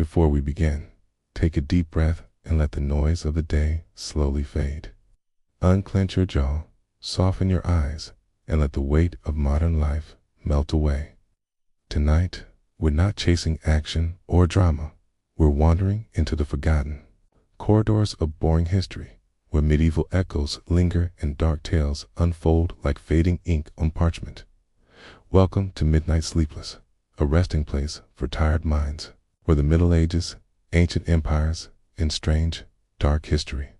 Before we begin, take a deep breath and let the noise of the day slowly fade. Unclench your jaw, soften your eyes, and let the weight of modern life melt away. Tonight, we're not chasing action or drama. We're wandering into the forgotten corridors of boring history, where medieval echoes linger and dark tales unfold like fading ink on parchment. Welcome to Midnight Sleepless, a resting place for tired minds, where the Middle Ages, ancient empires, and strange, dark history.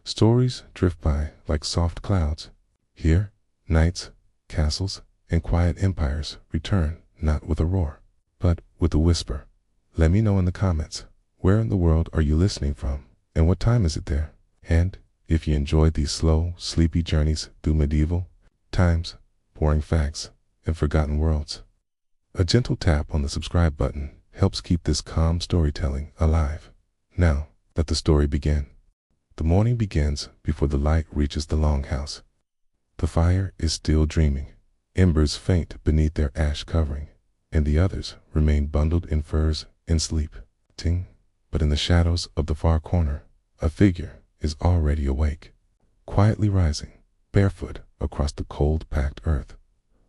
Stories drift by like soft clouds. Here, knights, castles, and quiet empires return not with a roar, but with a whisper. Let me know in the comments, where in the world are you listening from, and what time is it there? And if you enjoyed these slow, sleepy journeys through medieval times, boring facts, and forgotten worlds, a gentle tap on the subscribe button helps keep this calm storytelling alive. Now, let the story begin. The morning begins before the light reaches the Longhouse. The fire is still dreaming, embers faint beneath their ash covering, and the others remain bundled in furs in sleep. Ting. But in the shadows of the far corner, a figure is already awake, quietly rising, barefoot across the cold-packed earth.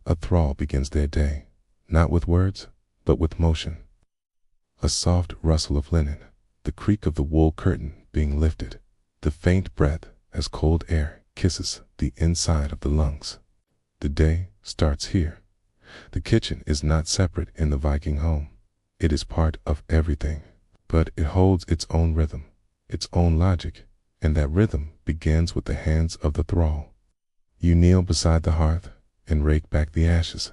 A thrall begins their day, not with words, but with motion. A soft rustle of linen, the creak of the wool curtain being lifted, the faint breath as cold air kisses the inside of the lungs. The day starts here. The kitchen is not separate in the Viking home. It is part of everything, but it holds its own rhythm, its own logic, and that rhythm begins with the hands of the thrall. You kneel beside the hearth and rake back the ashes,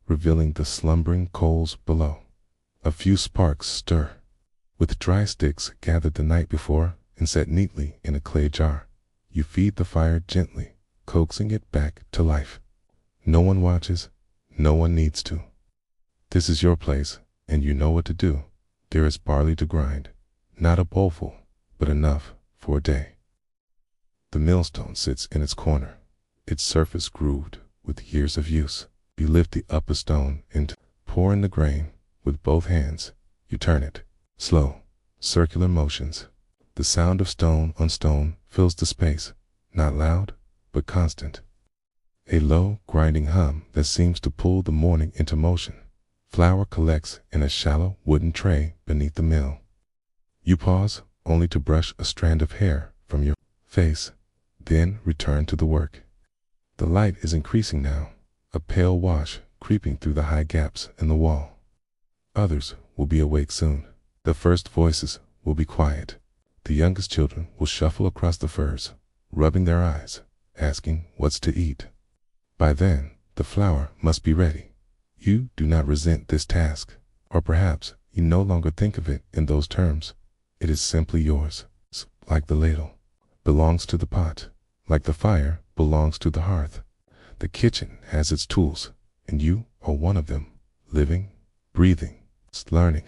revealing the slumbering coals below. A few sparks stir. With dry sticks gathered the night before and set neatly in a clay jar, you feed the fire gently, coaxing it back to life. No one watches, no one needs to. This is your place, and you know what to do. There is barley to grind, not a bowlful, but enough for a day. The millstone sits in its corner, its surface grooved with years of use. You lift the upper stone and pour in the grain with both hands. You turn it. Slow, circular motions. The sound of stone on stone fills the space, not loud, but constant. A low, grinding hum that seems to pull the morning into motion. Flour collects in a shallow wooden tray beneath the mill. You pause only to brush a strand of hair from your face, then return to the work. The light is increasing now, a pale wash creeping through the high gaps in the wall. Others will be awake soon. The first voices will be quiet. The youngest children will shuffle across the furs, rubbing their eyes, asking what's to eat. By then, the flour must be ready. You do not resent this task, or perhaps you no longer think of it in those terms. It is simply yours, like the ladle belongs to the pot, like the fire belongs to the hearth. The kitchen has its tools, and you are one of them, living, breathing, learning.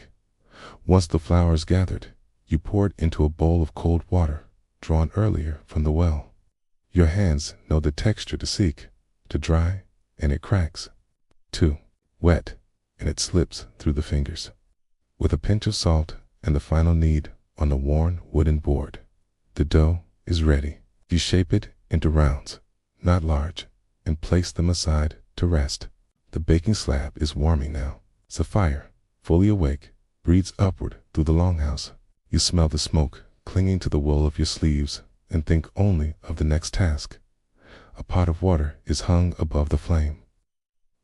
Once the flour is gathered, you pour it into a bowl of cold water, drawn earlier from the well. Your hands know the texture to seek, to dry, and it cracks. Too wet, and it slips through the fingers. With a pinch of salt and the final knead on the worn wooden board, the dough is ready. You shape it into rounds, not large, and place them aside to rest. The baking slab is warming now. The fire, fully awake, breathes upward through the Longhouse. You smell the smoke clinging to the wool of your sleeves and think only of the next task. A pot of water is hung above the flame.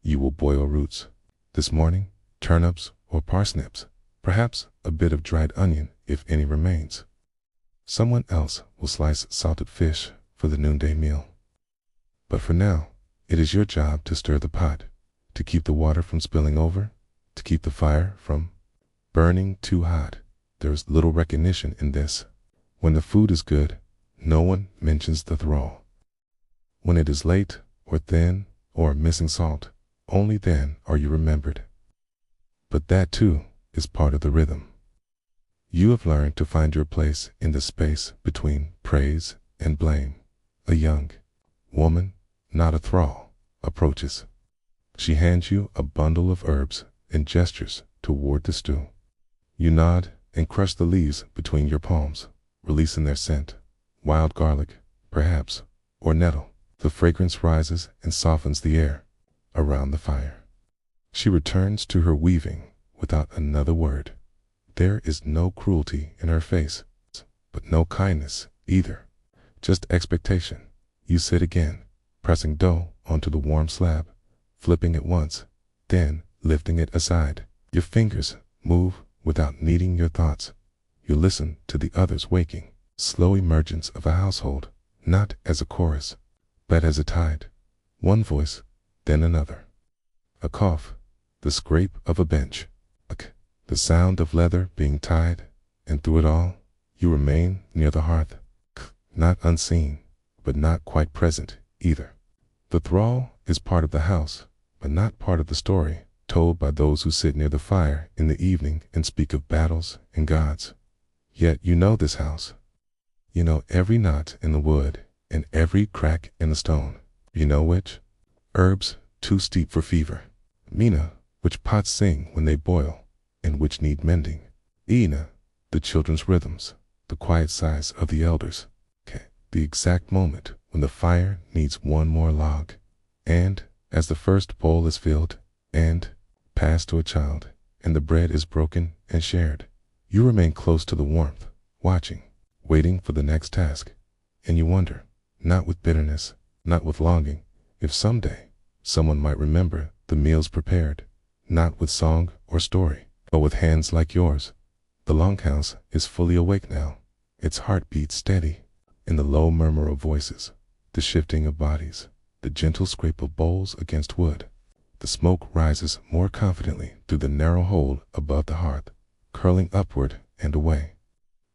You will boil roots. This morning, turnips or parsnips, perhaps a bit of dried onion if any remains. Someone else will slice salted fish for the noonday meal. But for now, it is your job to stir the pot, to keep the water from spilling over, to keep the fire from burning too hot. There is little recognition in this. When the food is good, no one mentions the thrall. When it is late or thin or missing salt, only then are you remembered. But that too is part of the rhythm. You have learned to find your place in the space between praise and blame. A young woman, not a thrall, approaches. She hands you a bundle of herbs and gestures toward the stew. You nod and crush the leaves between your palms, releasing their scent. Wild garlic, perhaps, or nettle. The fragrance rises and softens the air around the fire. She returns to her weaving without another word. There is no cruelty in her face, but no kindness either. Just expectation. You sit again, pressing dough onto the warm slab, flipping it once, then lifting it aside. Your fingers move without needing your thoughts. You listen to the others waking. Slow emergence of a household, not as a chorus, but as a tide. One voice, then another. A cough, the scrape of a bench, the sound of leather being tied, and through it all, you remain near the hearth, not unseen, but not quite present either. The thrall is part of the house, but not part of the story told by those who sit near the fire in the evening and speak of battles and gods. Yet you know this house. You know every knot in the wood and every crack in the stone. You know which herbs too steep for fever, Mina, which pots sing when they boil and which need mending, Ina, the children's rhythms, the quiet sighs of the elders, the exact moment when the fire needs one more log, and as the first bowl is filled and passed to a child, and the bread is broken and shared, you remain close to the warmth, watching, waiting for the next task, and you wonder, not with bitterness, not with longing, if someday someone might remember the meals prepared, not with song or story, but with hands like yours. The Longhouse is fully awake now, its heart beats steady, in the low murmur of voices, the shifting of bodies, the gentle scrape of bowls against wood. The smoke rises more confidently through the narrow hole above the hearth, curling upward and away.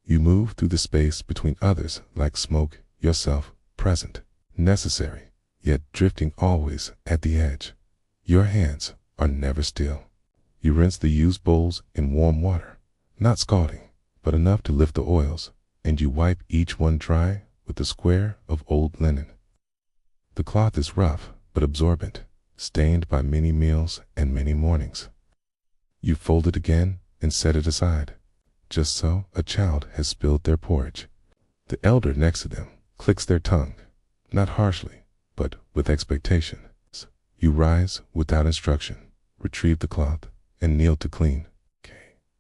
You move through the space between others like smoke, yourself present, necessary, yet drifting always at the edge. Your hands are never still. You rinse the used bowls in warm water, not scalding, but enough to lift the oils, and you wipe each one dry with a square of old linen. The cloth is rough but absorbent, stained by many meals and many mornings. You fold it again and set it aside. Just so a child has spilled their porridge. The elder next to them clicks their tongue, not harshly, but with expectation. You rise without instruction, retrieve the cloth, and kneel to clean.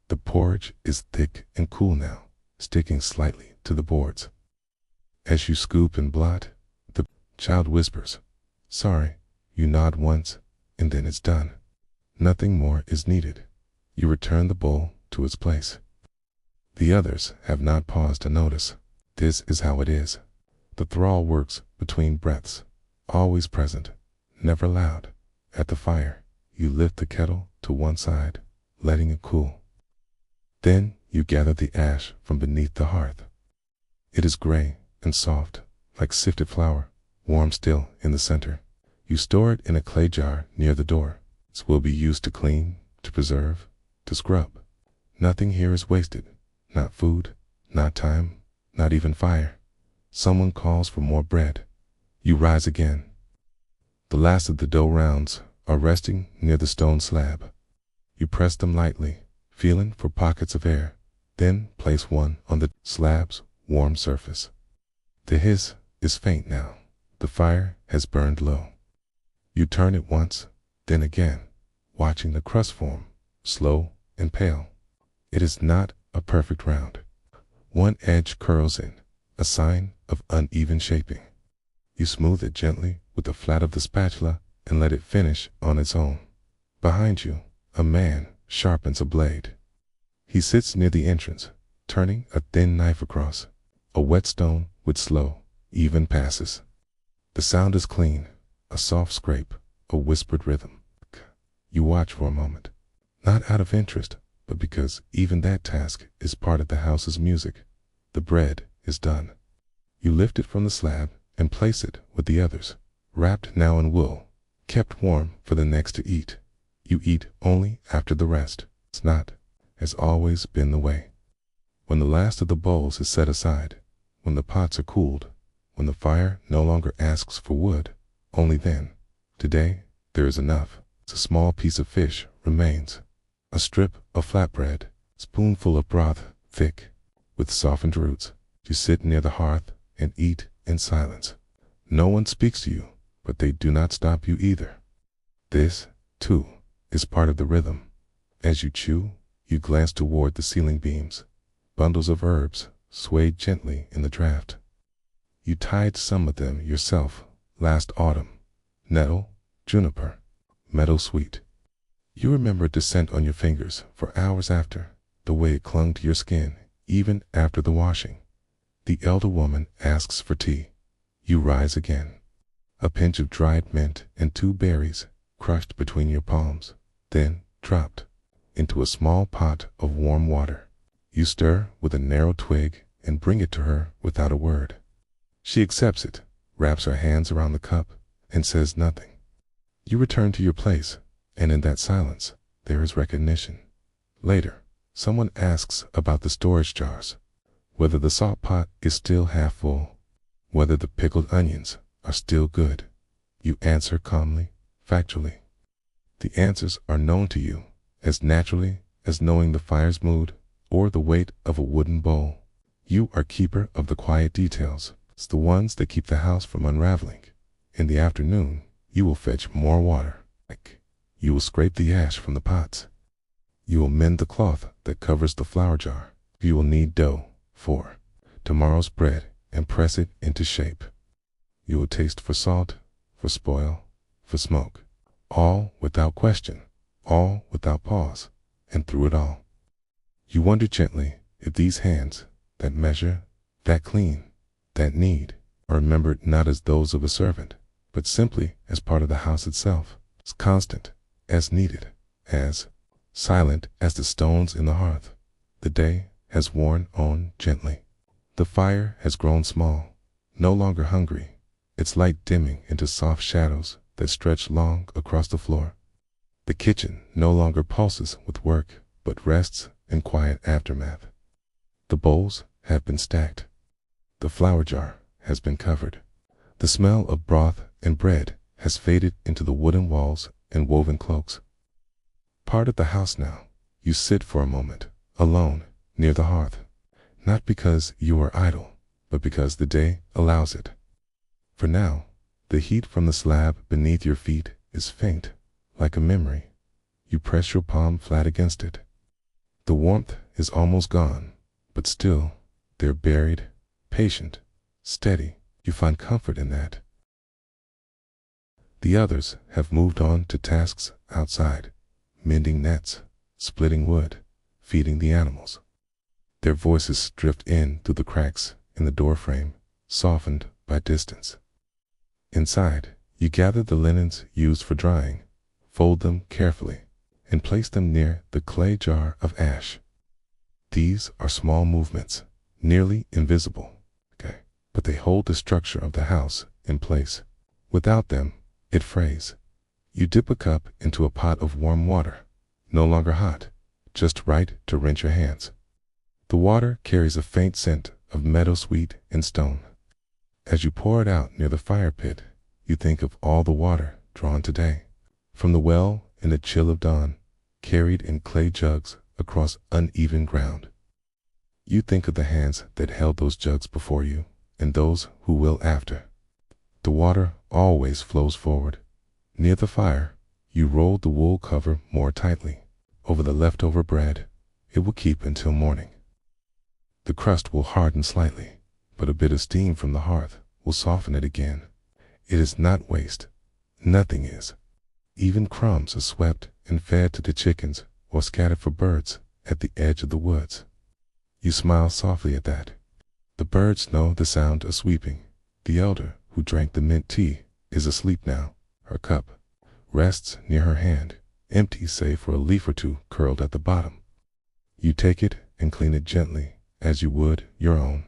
The porridge is thick and cool now, sticking slightly to the boards. As you scoop and blot, the child whispers, "Sorry." You nod once, and then it's done. Nothing more is needed. You return the bowl to its place. The others have not paused to notice. This is how it is. The thrall works between breaths, always present, never loud. At the fire, you lift the kettle to one side, letting it cool. Then you gather the ash from beneath the hearth. It is gray and soft, like sifted flour, warm still in the center. You store it in a clay jar near the door. It will be used to clean, to preserve, to scrub. Nothing here is wasted, not food, not time, not even fire. Someone calls for more bread. You rise again. The last of the dough rounds are resting near the stone slab. You press them lightly, feeling for pockets of air, then place one on the slab's warm surface. The hiss is faint now. The fire has burned low. You turn it once, then again, watching the crust form, slow and pale. It is not a perfect round. One edge curls in, a sign of uneven shaping. You smooth it gently with the flat of the spatula and let it finish on its own. Behind you, a man sharpens a blade. He sits near the entrance, turning a thin knife across. A whetstone with slow, even passes. The sound is clean, a soft scrape, a whispered rhythm. You watch for a moment, not out of interest, but because even that task is part of the house's music. The bread is done. You lift it from the slab and place it with the others, wrapped now in wool, kept warm for the next to eat. You eat only after the rest. It's not, has always been the way. When the last of the bowls is set aside, when the pots are cooled, when the fire no longer asks for wood, only then. Today, there is enough. A small piece of fish remains. A strip of flatbread, spoonful of broth, thick, with softened roots. You sit near the hearth and eat in silence. No one speaks to you, but they do not stop you either. This, too, is part of the rhythm. As you chew, you glance toward the ceiling beams. Bundles of herbs swayed gently in the draft. You tied some of them yourself last autumn. Nettle, juniper, meadowsweet. You remember the scent on your fingers for hours after, the way it clung to your skin, even after the washing. The elder woman asks for tea. You rise again. A pinch of dried mint and 2 berries crushed between your palms, then dropped into a small pot of warm water. You stir with a narrow twig and bring it to her without a word. She accepts it, wraps her hands around the cup, and says nothing. You return to your place, and in that silence, there is recognition. Later, someone asks about the storage jars, whether the salt pot is still half full, whether the pickled onions are still good. You answer calmly, factually. The answers are known to you as naturally as knowing the fire's mood or the weight of a wooden bowl. You are keeper of the quiet details. It's the ones that keep the house from unraveling. In the afternoon, you will fetch more water. You will scrape the ash from the pots. You will mend the cloth that covers the flour jar. You will knead dough for tomorrow's bread and press it into shape. You will taste for salt, for spoil, for smoke, all without question, all without pause, and through it all, you wonder gently if these hands that measure, that clean, that knead, are remembered not as those of a servant, but simply as part of the house itself, as constant, as needed, as silent as the stones in the hearth. The day has worn on gently. The fire has grown small, no longer hungry, its light dimming into soft shadows that stretch long across the floor. The kitchen no longer pulses with work, but rests in quiet aftermath. The bowls have been stacked. The flour jar has been covered. The smell of broth and bread has faded into the wooden walls and woven cloaks. Part of the house now, you sit for a moment, alone, near the hearth, not because you are idle, but because the day allows it. For now, the heat from the slab beneath your feet is faint, like a memory. You press your palm flat against it. The warmth is almost gone, but still, there buried, patient, steady, you find comfort in that. The others have moved on to tasks outside, mending nets, splitting wood, feeding the animals. Their voices drift in through the cracks in the doorframe, softened by distance. Inside, you gather the linens used for drying, fold them carefully, and place them near the clay jar of ash. These are small movements, nearly invisible, but they hold the structure of the house in place. Without them, it frays. You dip a cup into a pot of warm water, no longer hot, just right to rinse your hands. The water carries a faint scent of meadowsweet and stone. As you pour it out near the fire pit, you think of all the water drawn today, from the well in the chill of dawn, carried in clay jugs across uneven ground. You think of the hands that held those jugs before you, and those who will after. The water always flows forward. Near the fire, you roll the wool cover more tightly. Over the leftover bread, it will keep until morning. The crust will harden slightly, but a bit of steam from the hearth will soften it again. It is not waste. Nothing is. Even crumbs are swept and fed to the chickens or scattered for birds at the edge of the woods. You smile softly at that. The birds know the sound of sweeping. The elder, who drank the mint tea, is asleep now. Her cup rests near her hand, empty save for a leaf or two curled at the bottom. You take it and clean it gently, as you would your own.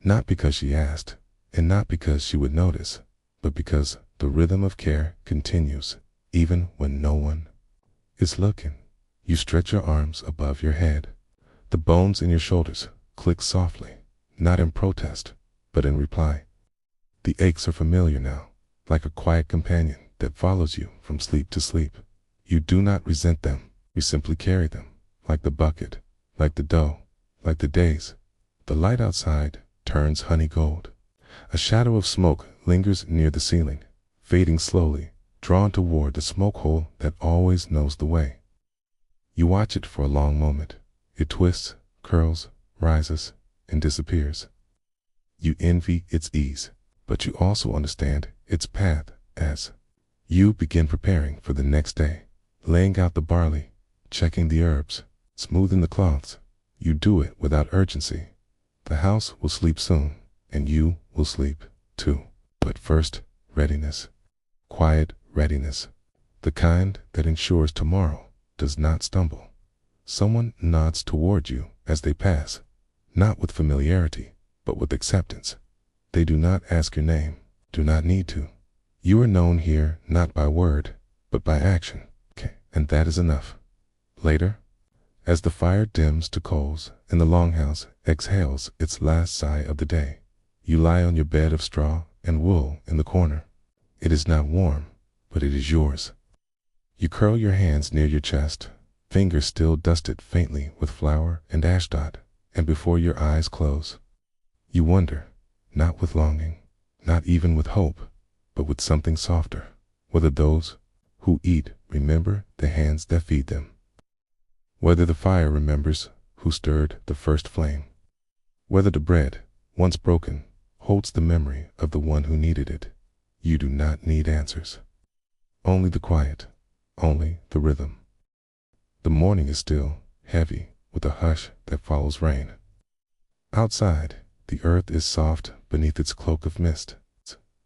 Not because she asked, and not because she would notice, but because the rhythm of care continues, even when no one is looking. You stretch your arms above your head. The bones in your shoulders click softly, not in protest, but in reply. The aches are familiar now, like a quiet companion that follows you from sleep to sleep. You do not resent them, you simply carry them, like the bucket, like the dough, like the days. The light outside turns honey gold. A shadow of smoke lingers near the ceiling, fading slowly, drawn toward the smoke hole that always knows the way. You watch it for a long moment. It twists, curls, rises, and disappears. You envy its ease, but you also understand its path as you begin preparing for the next day, laying out the barley, checking the herbs, smoothing the cloths. You do it without urgency. The house will sleep soon, and you will sleep too. But first, readiness. Quiet readiness. The kind that ensures tomorrow does not stumble. Someone nods toward you as they pass, not with familiarity, but with acceptance. They do not ask your name, do not need to. You are known here not by word, but by action, and that is enough. Later, as the fire dims to coals and the longhouse exhales its last sigh of the day, you lie on your bed of straw and wool in the corner. It is not warm, but it is yours. You curl your hands near your chest, fingers still dusted faintly with flour and ashdod, and before your eyes close, you wonder, not with longing, not even with hope, but with something softer, whether those who eat remember the hands that feed them, whether the fire remembers who stirred the first flame, whether the bread, once broken, holds the memory of the one who needed it. You do not need answers. Only the quiet, only the rhythm. The morning is still, heavy, with a hush that follows rain. Outside, the earth is soft beneath its cloak of mist,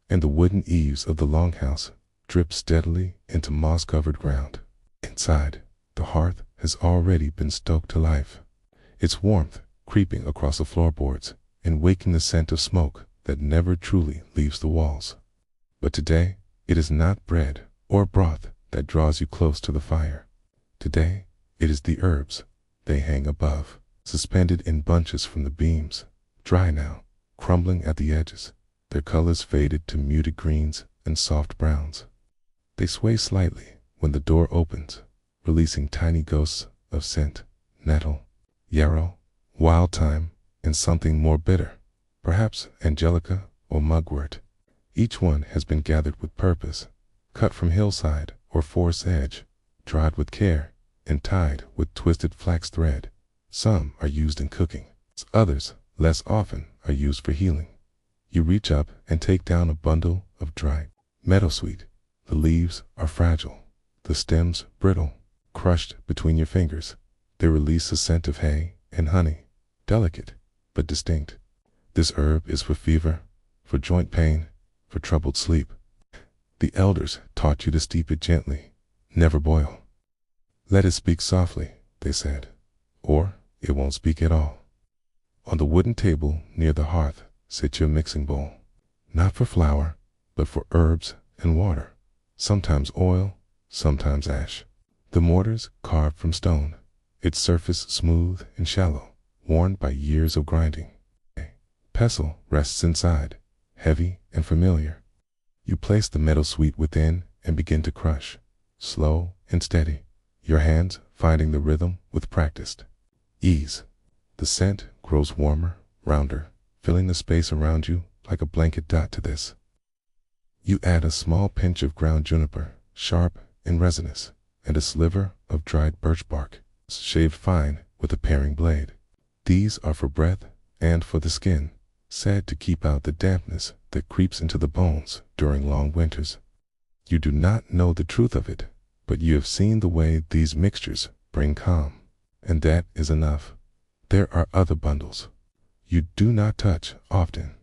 and the wooden eaves of the longhouse drip steadily into moss-covered ground. Inside, the hearth has already been stoked to life, its warmth creeping across the floorboards and waking the scent of smoke that never truly leaves the walls. But today, it is not bread or broth that draws you close to the fire. Today, it is the herbs. They hang above, suspended in bunches from the beams, dry now, crumbling at the edges, their colors faded to muted greens and soft browns. They sway slightly when the door opens, releasing tiny ghosts of scent, nettle, yarrow, wild thyme, and something more bitter, perhaps angelica or mugwort. Each one has been gathered with purpose, cut from hillside or forest edge, dried with care, and tied with twisted flax thread. Some are used in cooking, others, less often, are used for healing. You reach up and take down a bundle of dried meadowsweet. The leaves are fragile, the stems brittle, crushed between your fingers. They release a scent of hay and honey, delicate but distinct. This herb is for fever, for joint pain, for troubled sleep. The elders taught you to steep it gently, never boil. Let it speak softly, they said, or it won't speak at all. On the wooden table near the hearth sits your mixing bowl, not for flour, but for herbs and water, sometimes oil, sometimes ash. The mortar's carved from stone, its surface smooth and shallow, worn by years of grinding. A pestle rests inside, heavy and familiar. You place the meadowsweet within and begin to crush, slow and steady, your hands finding the rhythm with practiced ease. The scent grows warmer, rounder, filling the space around you like a blanket dot to this. You add a small pinch of ground juniper, sharp and resinous, and a sliver of dried birch bark, shaved fine with a paring blade. These are for breath and for the skin, said to keep out the dampness that creeps into the bones during long winters. You do not know the truth of it, but you have seen the way these mixtures bring calm, and that is enough. There are other bundles you do not touch often.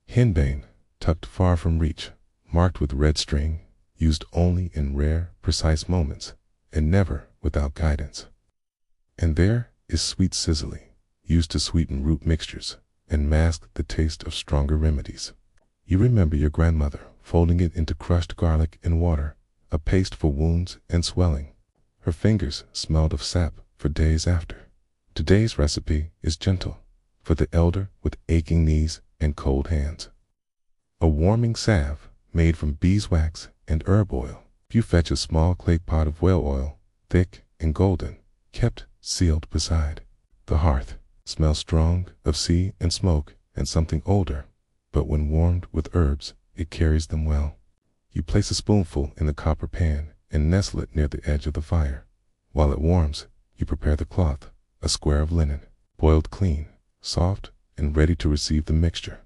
Henbane, tucked far from reach, marked with red string, used only in rare, precise moments, and never without guidance. And there is sweet cicely, used to sweeten root mixtures and mask the taste of stronger remedies. You remember your grandmother folding it into crushed garlic and water, a paste for wounds and swelling. Her fingers smelled of sap for days after. Today's recipe is gentle, for the elder with aching knees and cold hands. A warming salve made from beeswax and herb oil. You fetch a small clay pot of whale oil, thick and golden, kept sealed beside. The hearth smells strong of sea and smoke and something older, but when warmed with herbs, it carries them well. You place a spoonful in the copper pan and nestle it near the edge of the fire. While it warms, you prepare the cloth, a square of linen, boiled clean, soft, and ready to receive the mixture.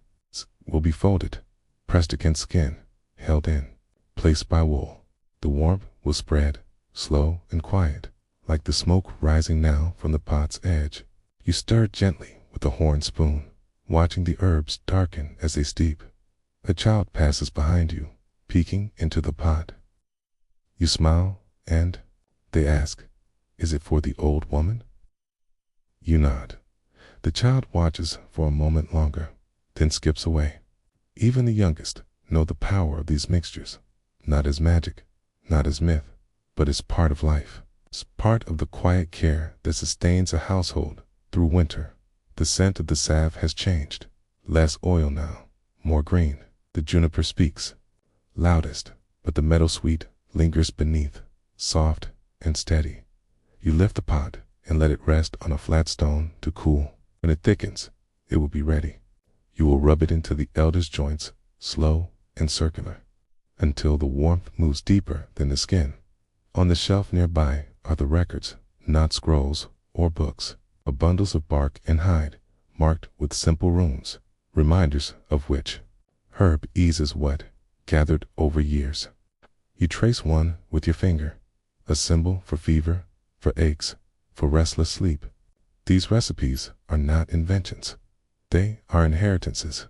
Will be folded, pressed against skin, held in, placed by wool. The warmth will spread, slow and quiet, like the smoke rising now from the pot's edge. You stir it gently with a horn spoon, watching the herbs darken as they steep. A child passes behind you, peeking into the pot. You smile, and they ask, "Is it for the old woman?" You nod. The child watches for a moment longer, then skips away. Even the youngest know the power of these mixtures, not as magic, not as myth, but as part of life. It's part of the quiet care that sustains a household through winter. The scent of the salve has changed. Less oil now, more green. The juniper speaks, loudest, but the meadowsweet lingers beneath, soft and steady. You lift the pot and let it rest on a flat stone to cool. When it thickens, it will be ready. You will rub it into the elder's joints, slow and circular, until the warmth moves deeper than the skin. On the shelf nearby are the records, not scrolls or books, but bundles of bark and hide, marked with simple runes, reminders of which herb eases what gathered over years. You trace one with your finger, a symbol for fever, for aches, for restless sleep. These recipes are not inventions. They are inheritances,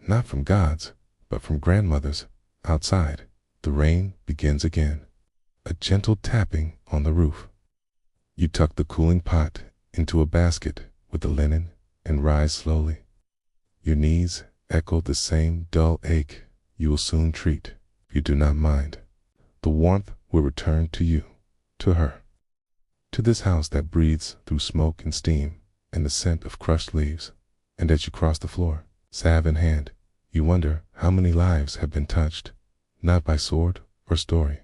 not from gods, but from grandmothers. Outside, the rain begins again. A gentle tapping on the roof. You tuck the cooling pot into a basket with the linen and rise slowly. Your knees echo the same dull ache you will soon treat. You do not mind. The warmth will return to you, to her, to this house that breathes through smoke and steam and the scent of crushed leaves. And as you cross the floor, salve in hand, you wonder how many lives have been touched, not by sword or story,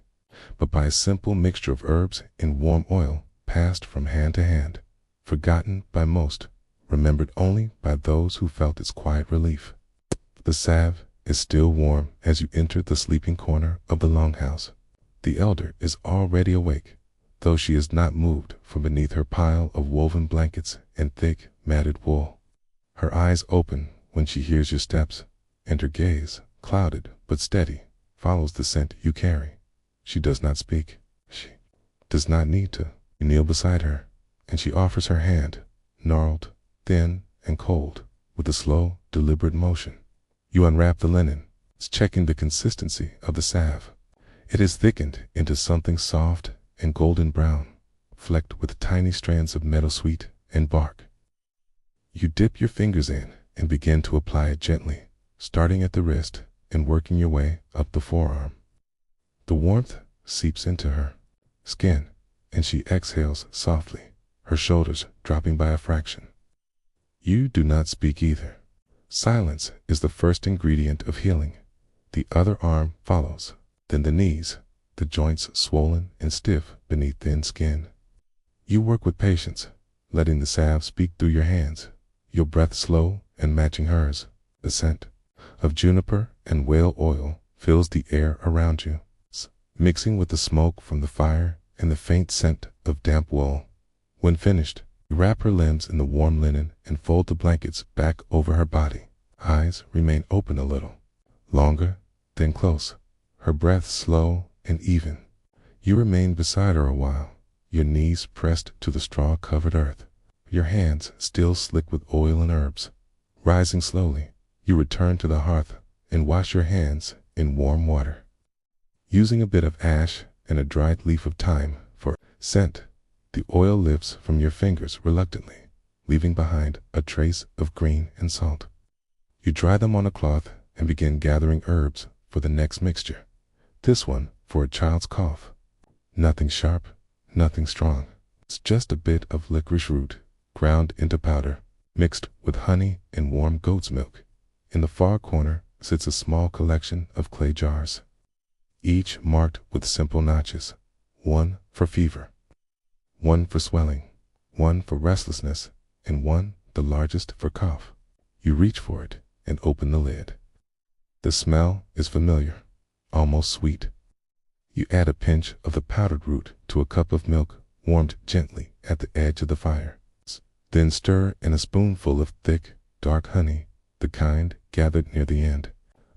but by a simple mixture of herbs and warm oil passed from hand to hand, forgotten by most, remembered only by those who felt its quiet relief. The salve is still warm as you enter the sleeping corner of the Longhouse. The elder is already awake, though she is not moved from beneath her pile of woven blankets and thick, matted wool. Her eyes open when she hears your steps, and her gaze, clouded but steady, follows the scent you carry. She does not speak. She does not need to. You kneel beside her, and she offers her hand, gnarled, thin, and cold, with a slow, deliberate motion. You unwrap the linen, checking the consistency of the salve. It is thickened into something soft and golden brown, flecked with tiny strands of meadowsweet and bark. You dip your fingers in and begin to apply it gently, starting at the wrist and working your way up the forearm. The warmth seeps into her skin, and she exhales softly, her shoulders dropping by a fraction. You do not speak either. Silence is the first ingredient of healing. The other arm follows, then the knees, the joints swollen and stiff beneath thin skin. You work with patience, letting the salve speak through your hands, your breath slow and matching hers. The scent of juniper and whale oil fills the air around you, mixing with the smoke from the fire and the faint scent of damp wool. When finished, you wrap her limbs in the warm linen and fold the blankets back over her body. Eyes remain open a little, longer, then close, her breath slow and even. You remain beside her a while, your knees pressed to the straw-covered earth, your hands still slick with oil and herbs. Rising slowly, you return to the hearth and wash your hands in warm water. Using a bit of ash and a dried leaf of thyme for scent, the oil lifts from your fingers reluctantly, leaving behind a trace of green and salt. You dry them on a cloth and begin gathering herbs for the next mixture, this one for a child's cough. Nothing sharp, nothing strong. It's just a bit of licorice root, ground into powder, mixed with honey and warm goat's milk. In the far corner sits a small collection of clay jars, each marked with simple notches, one for fever, one for swelling, one for restlessness, and one, the largest, for cough. You reach for it and open the lid. The smell is familiar, almost sweet. You add a pinch of the powdered root to a cup of milk warmed gently at the edge of the fire. Then stir in a spoonful of thick, dark honey, the kind gathered near the end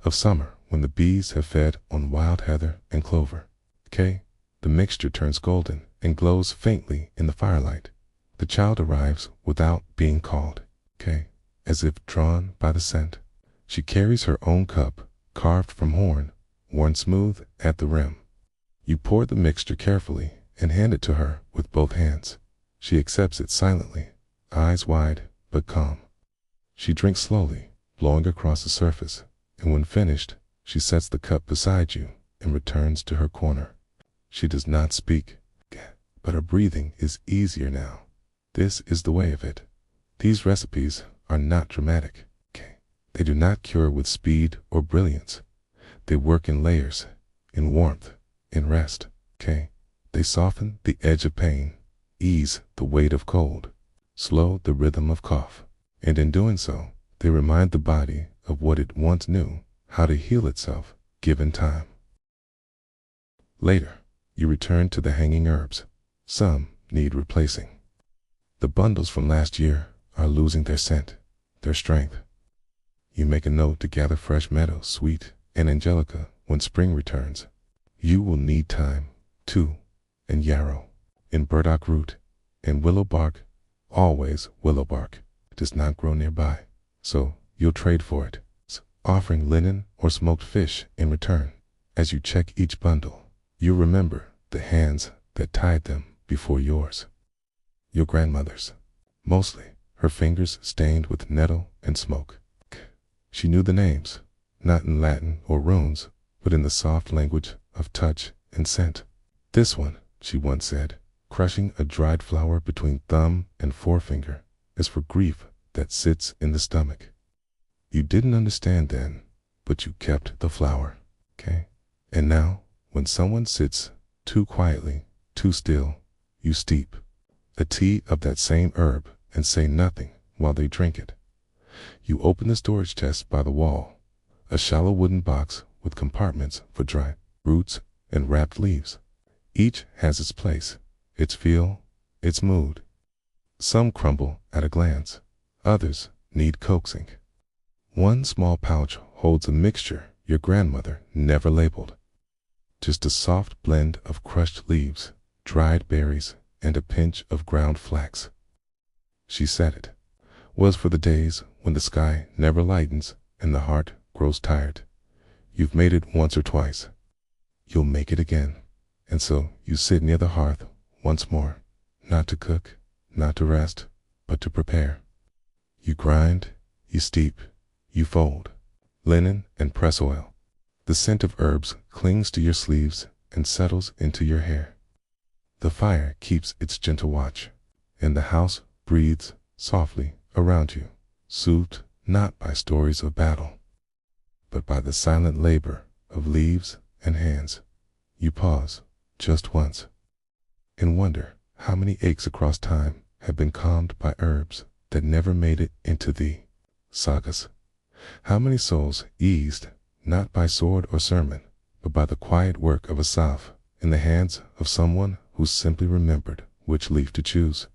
of summer when the bees have fed on wild heather and clover. The mixture turns golden and glows faintly in the firelight. The child arrives without being called, as if drawn by the scent. She carries her own cup, carved from horn, worn smooth at the rim. You pour the mixture carefully and hand it to her with both hands. She accepts it silently, eyes wide but calm. She drinks slowly, blowing across the surface, and when finished, she sets the cup beside you and returns to her corner. She does not speak, but her breathing is easier now. This is the way of it. These recipes are not dramatic. They do not cure with speed or brilliance. They work in layers, in warmth, in rest. They soften the edge of pain, ease the weight of cold, slow the rhythm of cough, and in doing so, they remind the body of what it once knew, how to heal itself, given time. Later, you return to the hanging herbs. Some need replacing. The bundles from last year are losing their scent, their strength. You make a note to gather fresh meadow, sweet, and angelica when spring returns. You will need thyme, too, and yarrow, and burdock root, and willow bark. Always willow bark. It does not grow nearby, so you'll trade for it, offering linen or smoked fish in return. As you check each bundle, you'll remember the hands that tied them before yours. Your grandmother's, mostly, her fingers stained with nettle and smoke. She knew the names, not in Latin or runes, but in the soft language of touch and scent. This one, she once said, crushing a dried flower between thumb and forefinger, is for grief that sits in the stomach. You didn't understand then, but you kept the flower, And now, when someone sits too quietly, too still, you steep a tea of that same herb and say nothing while they drink it. You open the storage chest by the wall, a shallow wooden box with compartments for dry roots and wrapped leaves. Each has its place, its feel, its mood. Some crumble at a glance, others need coaxing. One small pouch holds a mixture your grandmother never labeled. Just a soft blend of crushed leaves, dried berries, and a pinch of ground flax. She said it was for the days when the sky never lightens and the heart grows tired. You've made it once or twice. You'll make it again. And so you sit near the hearth once more, not to cook, not to rest, but to prepare. You grind, you steep, you fold, linen and press oil. The scent of herbs clings to your sleeves and settles into your hair. The fire keeps its gentle watch, and the house breathes softly around you, soothed not by stories of battle, but by the silent labor of leaves and hands. You pause, just once, and wonder how many aches across time have been calmed by herbs that never made it into the sagas. How many souls eased, not by sword or sermon, but by the quiet work of a salve in the hands of someone who simply remembered which leaf to choose.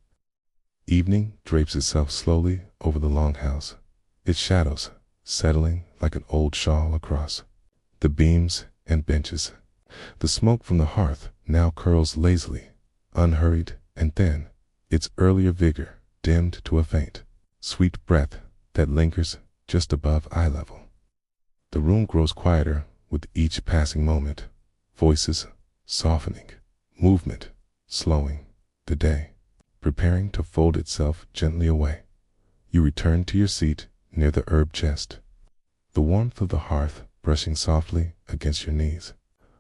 Evening drapes itself slowly over the Longhouse, its shadows settling like an old shawl across the beams and benches. The smoke from the hearth now curls lazily, unhurried and thin, its earlier vigor dimmed to a faint, sweet breath that lingers just above eye level. The room grows quieter with each passing moment, voices softening, movement slowing, the day preparing to fold itself gently away. You return to your seat near the herb chest, the warmth of the hearth brushing softly against your knees.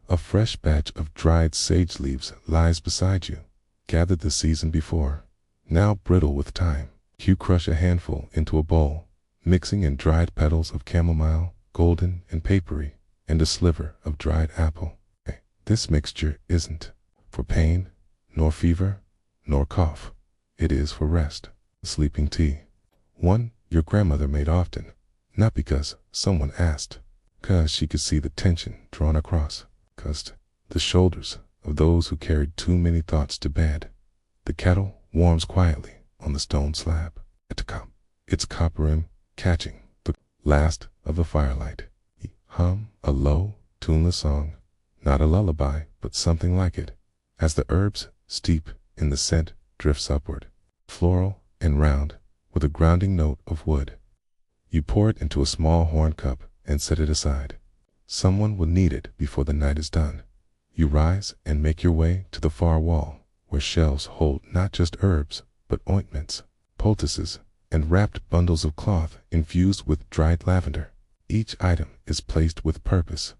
A fresh batch of dried sage leaves lies beside you, gathered the season before, now brittle with time. You crush a handful into a bowl, mixing in dried petals of chamomile, golden and papery, and a sliver of dried apple. This mixture isn't for pain, nor fever, nor cough. It is for rest. Sleeping tea. One your grandmother made often, not because someone asked, 'cause she could see the tension drawn across, 'cause the shoulders of those who carried too many thoughts to bed. The kettle warms quietly on the stone slab, its copper rim catching the last of the firelight. You hum a low, tuneless song, not a lullaby, but something like it, as the herbs steep in the scent drifts upward, floral and round, with a grounding note of wood. You pour it into a small horn cup and set it aside. Someone will need it before the night is done. You rise and make your way to the far wall, where shelves hold not just herbs, but ointments, poultices, and wrapped bundles of cloth infused with dried lavender. Each item is placed with purpose.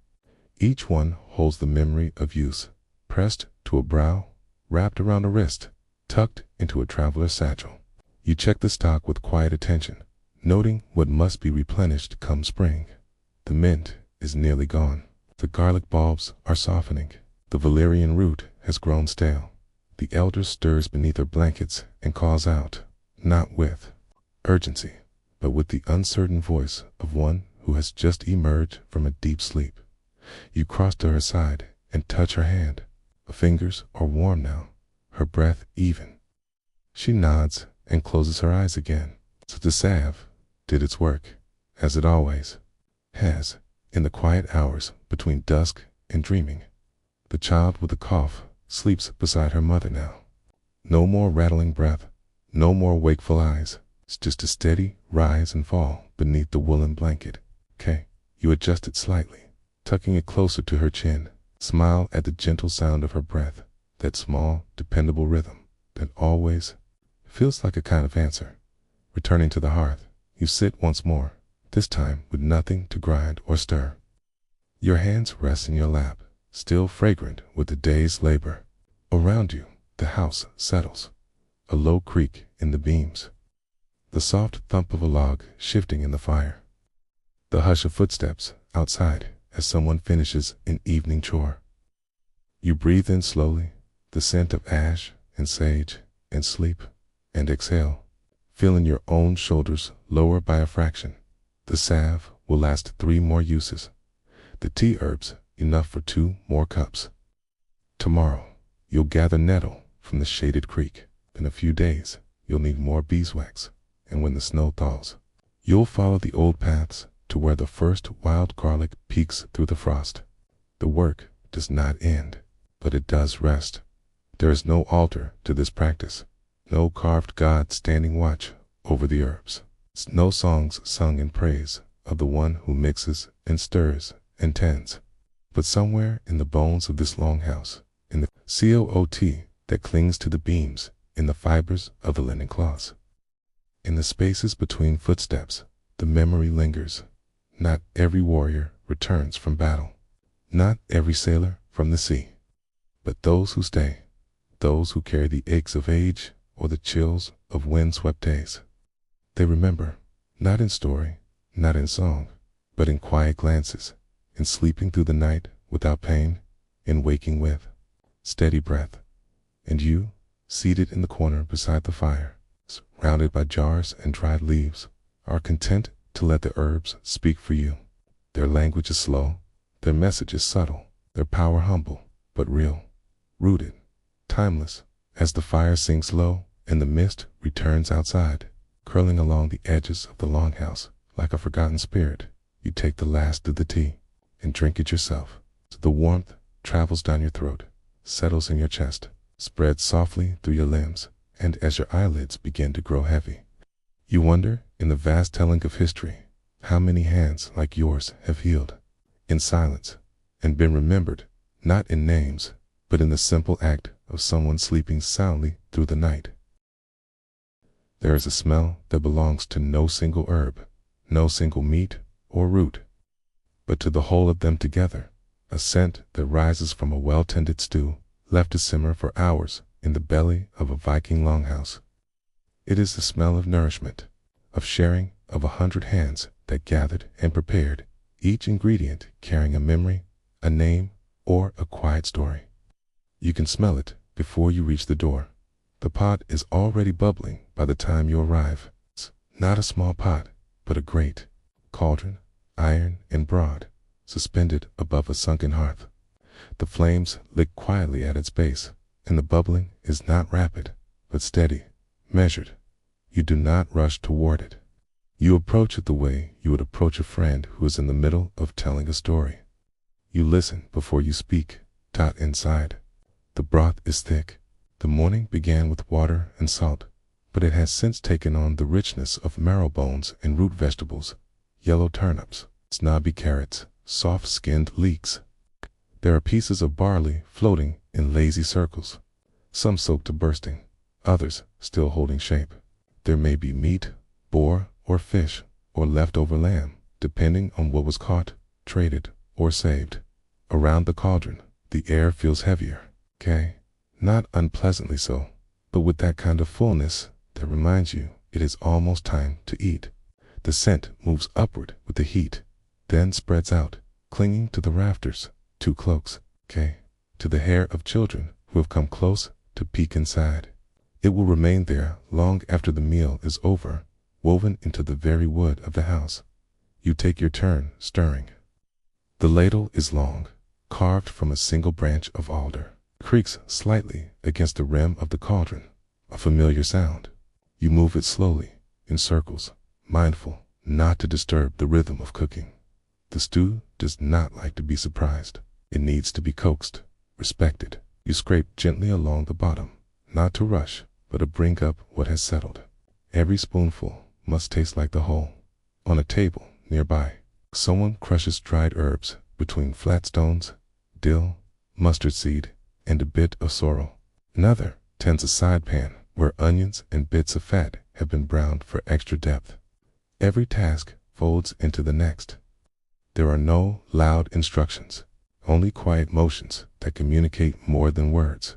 Each one holds the memory of use, pressed to a brow, wrapped around a wrist, tucked into a traveler's satchel. You check the stock with quiet attention, noting what must be replenished come spring. The mint is nearly gone. The garlic bulbs are softening. The valerian root has grown stale. The elder stirs beneath her blankets and calls out, not with urgency, but with the uncertain voice of one who has just emerged from a deep sleep. You cross to her side and touch her hand. Her fingers are warm now, her breath even. She nods and closes her eyes again. So the salve did its work, as it always has, in the quiet hours between dusk and dreaming. The child with the cough sleeps beside her mother now. No more rattling breath, no more wakeful eyes. It's just a steady rise and fall beneath the woolen blanket. You adjust it slightly, tucking it closer to her chin. Smile at the gentle sound of her breath, that small, dependable rhythm that always feels like a kind of answer. Returning to the hearth, you sit once more, this time with nothing to grind or stir. Your hands rest in your lap, still fragrant with the day's labor. Around you, the house settles, a low creak in the beams, the soft thump of a log shifting in the fire, the hush of footsteps outside as someone finishes an evening chore. You breathe in slowly, the scent of ash and sage and sleep, and exhale, feeling your own shoulders lower by a fraction. The salve will last 3 more uses. The tea herbs enough for 2 more cups. Tomorrow, you'll gather nettle from the shaded creek. In a few days, you'll need more beeswax, and when the snow thaws, you'll follow the old paths to where the first wild garlic peeks through the frost. The work does not end, but it does rest. There is no altar to this practice, no carved god standing watch over the herbs, no songs sung in praise of the one who mixes and stirs and tends. But somewhere in the bones of this longhouse, in the coat that clings to the beams, in the fibers of the linen cloths, in the spaces between footsteps, the memory lingers. Not every warrior returns from battle, not every sailor from the sea, but those who stay, those who carry the aches of age or the chills of wind-swept days. They remember, not in story, not in song, but in quiet glances, in sleeping through the night without pain, in waking with steady breath. And you, seated in the corner beside the fire, surrounded by jars and dried leaves, are content to let the herbs speak for you. Their language is slow, their message is subtle, their power humble, but real, rooted, timeless. As the fire sinks low and the mist returns outside, curling along the edges of the longhouse like a forgotten spirit, you take the last of the tea and drink it yourself. So the warmth travels down your throat, settles in your chest, spreads softly through your limbs, and as your eyelids begin to grow heavy, you wonder, in the vast telling of history, how many hands like yours have healed, in silence, and been remembered, not in names, but in the simple act of someone sleeping soundly through the night. There is a smell that belongs to no single herb, no single meat or root, but to the whole of them together, a scent that rises from a well-tended stew, left to simmer for hours in the belly of a Viking longhouse. It is the smell of nourishment, of sharing of 100 hands that gathered and prepared, each ingredient carrying a memory, a name, or a quiet story. You can smell it before you reach the door, The pot is already bubbling by the time you arrive. It's not a small pot, but a great cauldron, iron and broad, suspended above a sunken hearth. The flames lick quietly at its base, and the bubbling is not rapid, but steady, measured. You do not rush toward it. You approach it the way you would approach a friend who is in the middle of telling a story. You listen before you speak. Tot inside. The broth is thick. The morning began with water and salt, but it has since taken on the richness of marrow bones and root vegetables, yellow turnips, snobby carrots, soft-skinned leeks. There are pieces of barley floating in lazy circles, some soaked to bursting, others still holding shape. There may be meat, boar, or fish, or leftover lamb, depending on what was caught, traded, or saved. Around the cauldron, the air feels heavier, not unpleasantly so, but with that kind of fullness that reminds you it is almost time to eat. The scent moves upward with the heat, then spreads out, clinging to the rafters, to cloaks, to the hair of children who have come close to peek inside. It will remain there long after the meal is over, woven into the very wood of the house. You take your turn stirring. The ladle is long, carved from a single branch of alder. Creaks slightly against the rim of the cauldron, a familiar sound. You move it slowly, in circles, mindful not to disturb the rhythm of cooking. The stew does not like to be surprised. It needs to be coaxed, respected. You scrape gently along the bottom, not to rush, but to bring up what has settled. Every spoonful must taste like the whole. On a table nearby, someone crushes dried herbs between flat stones, dill, mustard seed, and a bit of sorrel. Another tends a side pan where onions and bits of fat have been browned for extra depth. Every task folds into the next. There are no loud instructions, only quiet motions that communicate more than words.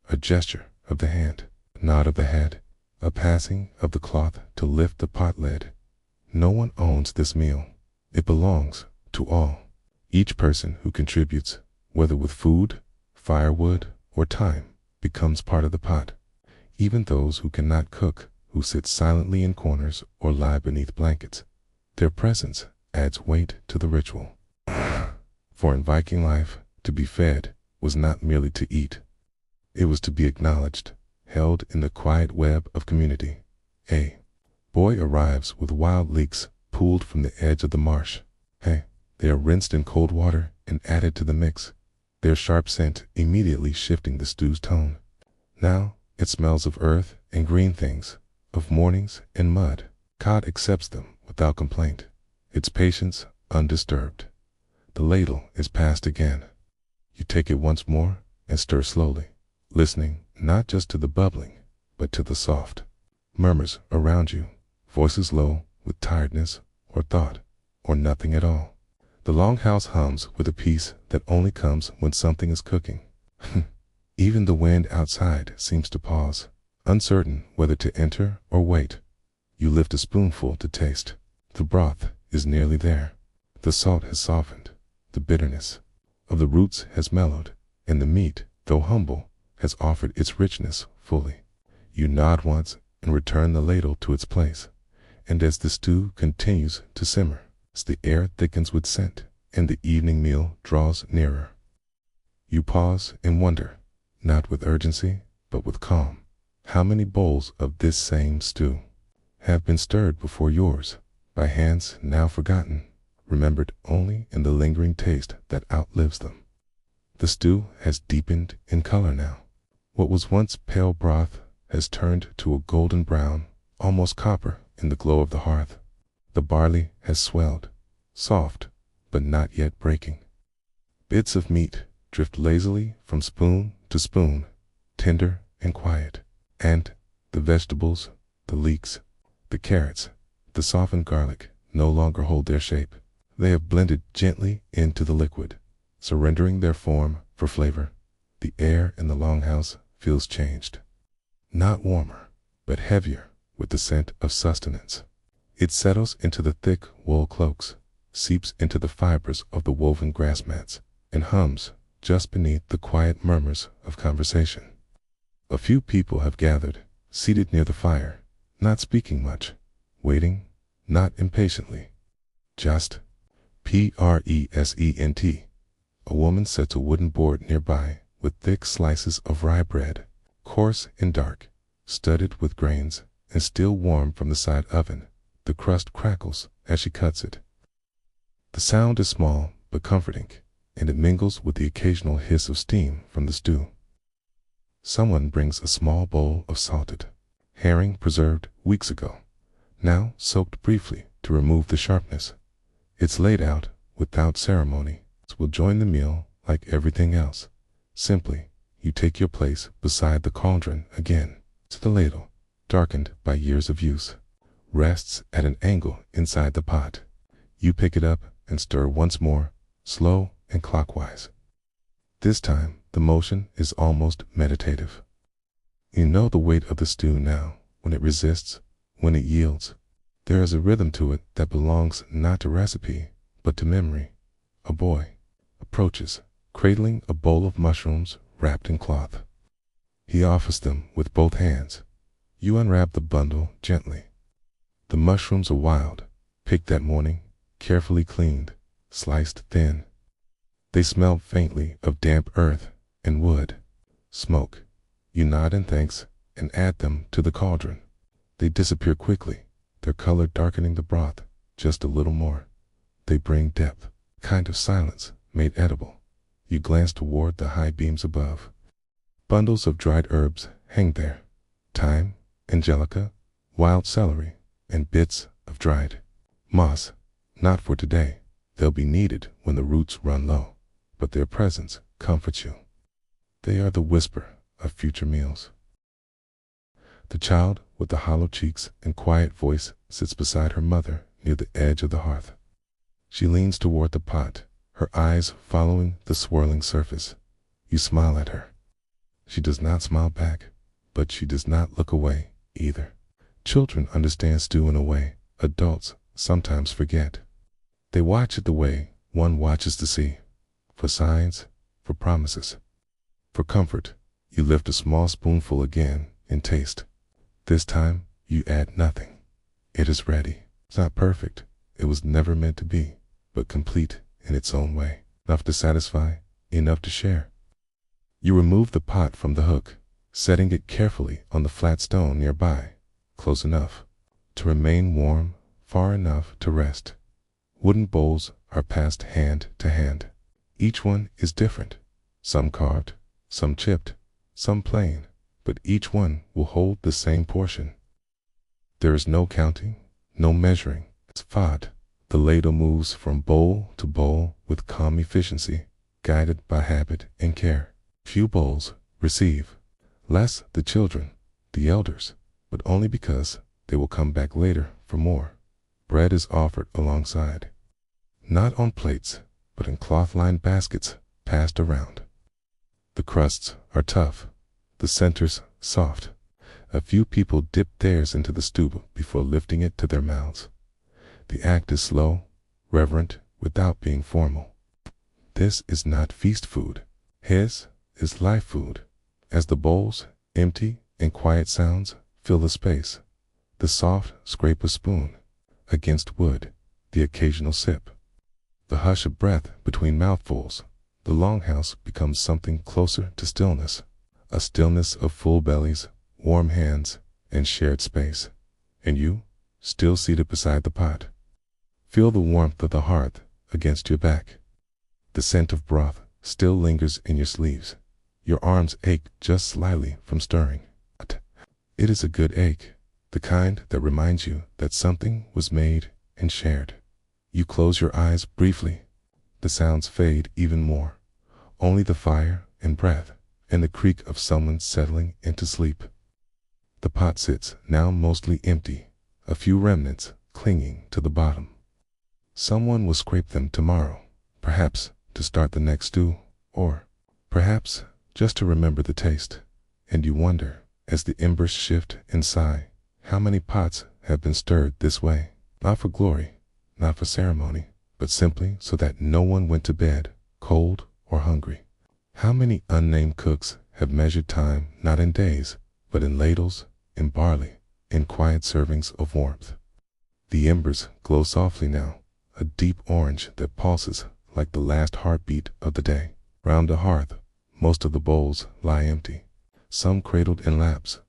A gesture of the hand, a nod of the head, a passing of the cloth to lift the pot lid. No one owns this meal. It belongs to all. Each person who contributes, whether with food, firewood, or time, becomes part of the pot. Even those who cannot cook, who sit silently in corners or lie beneath blankets. Their presence adds weight to the ritual. For in Viking life, to be fed was not merely to eat. It was to be acknowledged, held in the quiet web of community. A boy arrives with wild leeks pulled from the edge of the marsh. They are rinsed in cold water and added to the mix, their sharp scent immediately shifting the stew's tone. Now it smells of earth and green things, of mornings and mud. Cod accepts them without complaint, its patience undisturbed. The ladle is passed again. You take it once more and stir slowly, listening not just to the bubbling, but to the soft murmurs around you, voices low with tiredness or thought, or nothing at all. The Longhouse hums with a peace that only comes when something is cooking. Even the wind outside seems to pause, uncertain whether to enter or wait. You lift a spoonful to taste. The broth is nearly there. The salt has softened. The bitterness of the roots has mellowed, and the meat, though humble, has offered its richness fully. You nod once and return the ladle to its place, and as the stew continues to simmer, the air thickens with scent, and the evening meal draws nearer. You pause and wonder, not with urgency, but with calm. How many bowls of this same stew have been stirred before yours, by hands now forgotten, remembered only in the lingering taste that outlives them? The stew has deepened in color now. What was once pale broth has turned to a golden brown, almost copper, in the glow of the hearth. The barley has swelled, soft, but not yet breaking. Bits of meat drift lazily from spoon to spoon, tender and quiet. And the vegetables, the leeks, the carrots, the softened garlic no longer hold their shape. They have blended gently into the liquid, surrendering their form for flavor. The air in the Longhouse feels changed. Not warmer, but heavier with the scent of sustenance. It settles into the thick wool cloaks, seeps into the fibers of the woven grass mats, and hums just beneath the quiet murmurs of conversation. A few people have gathered, seated near the fire, not speaking much, waiting, not impatiently. Just present. A woman sets a wooden board nearby with thick slices of rye bread, coarse and dark, studded with grains, and still warm from the side oven. The crust crackles as she cuts it. The sound is small but comforting, and it mingles with the occasional hiss of steam from the stew. Someone brings a small bowl of salted herring preserved weeks ago, now soaked briefly to remove the sharpness. It's laid out without ceremony. It will join the meal like everything else. Simply, you take your place beside the cauldron again. The ladle, darkened by years of use, rests at an angle inside the pot. You pick it up and stir once more, slow and clockwise. This time, the motion is almost meditative. You know the weight of the stew now, when it resists, when it yields. There is a rhythm to it that belongs not to recipe, but to memory. A boy approaches, cradling a bowl of mushrooms wrapped in cloth. He offers them with both hands. You unwrap the bundle gently. The mushrooms are wild, picked that morning, carefully cleaned, sliced thin. They smell faintly of damp earth and wood, smoke. You nod in thanks and add them to the cauldron. They disappear quickly, their color darkening the broth just a little more. They bring depth, kind of silence made edible. You glance toward the high beams above. Bundles of dried herbs hang there. Thyme, angelica, wild celery, and bits of dried moss. Not for today. They'll be needed when the roots run low, but their presence comforts you. They are the whisper of future meals. The child with the hollow cheeks and quiet voice sits beside her mother near the edge of the hearth. She leans toward the pot, her eyes following the swirling surface. You smile at her. She does not smile back, but she does not look away either. Children understand stew in a way adults sometimes forget. They watch it the way one watches the sea, for signs, for promises, for comfort. You lift a small spoonful again and taste. This time you add nothing. It is ready. It's not perfect. It was never meant to be, but complete in its own way. Enough to satisfy, enough to share. You remove the pot from the hook, setting it carefully on the flat stone nearby, close enough to remain warm, far enough to rest. Wooden bowls are passed hand to hand. Each one is different, some carved, some chipped, some plain, but each one will hold the same portion. There is no counting, no measuring. It's fad. The ladle moves from bowl to bowl with calm efficiency, guided by habit and care. Few bowls receive, less the children, the elders, but only because they will come back later for more. Bread is offered alongside, not on plates, but in cloth-lined baskets passed around. The crusts are tough, the centers soft. A few people dip theirs into the stew before lifting it to their mouths. The act is slow, reverent, without being formal. This is not feast food. His is life food. As the bowls, empty and quiet sounds, fill the space. The soft scrape of spoon against wood, the occasional sip. The hush of breath between mouthfuls. The Longhouse becomes something closer to stillness. A stillness of full bellies, warm hands, and shared space. And you, still seated beside the pot, feel the warmth of the hearth against your back. The scent of broth still lingers in your sleeves. Your arms ache just slightly from stirring. It is a good ache, the kind that reminds you that something was made and shared. You close your eyes briefly. The sounds fade even more. Only the fire and breath, and the creak of someone settling into sleep. The pot sits now mostly empty, a few remnants clinging to the bottom. Someone will scrape them tomorrow, perhaps to start the next stew, or perhaps just to remember the taste. And you wonder, as the embers shift and sigh, how many pots have been stirred this way, not for glory, not for ceremony, but simply so that no one went to bed cold or hungry. How many unnamed cooks have measured time not in days, but in ladles, in barley, in quiet servings of warmth. The embers glow softly now, a deep orange that pulses like the last heartbeat of the day. Round the hearth, most of the bowls lie empty, some cradled in laps,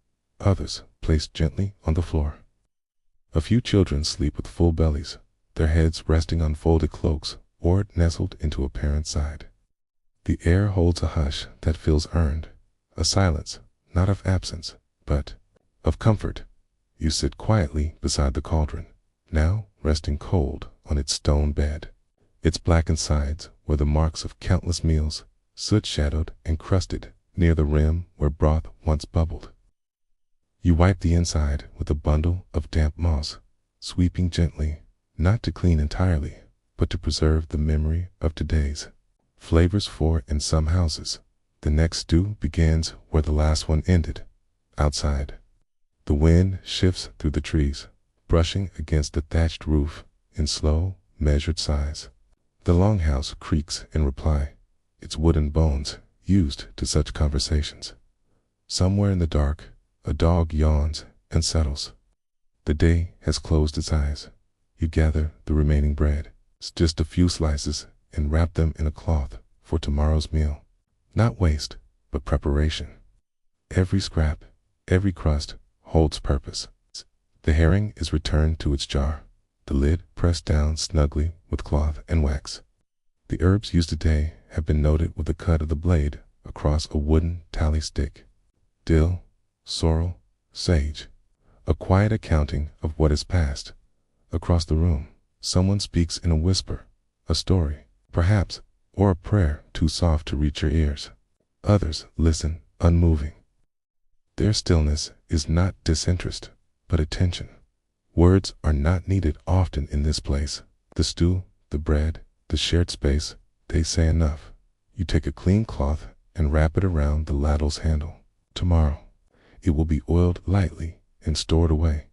others placed gently on the floor. A few children sleep with full bellies, their heads resting on folded cloaks or nestled into a parent's side. The air holds a hush that feels earned, a silence, not of absence, but of comfort. You sit quietly beside the cauldron, now resting cold on its stone bed. Its blackened sides were the marks of countless meals, soot-shadowed and crusted near the rim where broth once bubbled. You wipe the inside with a bundle of damp moss, sweeping gently, not to clean entirely, but to preserve the memory of today's flavors. For in some houses, the next stew begins where the last one ended, outside. The wind shifts through the trees, brushing against the thatched roof in slow, measured sighs. The Longhouse creaks in reply, its wooden bones used to such conversations. Somewhere in the dark, a dog yawns and settles. The day has closed its eyes. You gather the remaining bread, just a few slices, and wrap them in a cloth for tomorrow's meal. Not waste, but preparation. Every scrap, every crust holds purpose. The herring is returned to its jar, the lid pressed down snugly with cloth and wax. The herbs used today have been noted with the cut of the blade across a wooden tally stick. Dill, sorrel, sage. A quiet accounting of what is past. Across the room, someone speaks in a whisper, a story, perhaps, or a prayer too soft to reach your ears. Others listen, unmoving. Their stillness is not disinterest, but attention. Words are not needed often in this place. The stew, the bread, the shared space, they say enough. You take a clean cloth and wrap it around the ladle's handle. Tomorrow, it will be oiled lightly and stored away,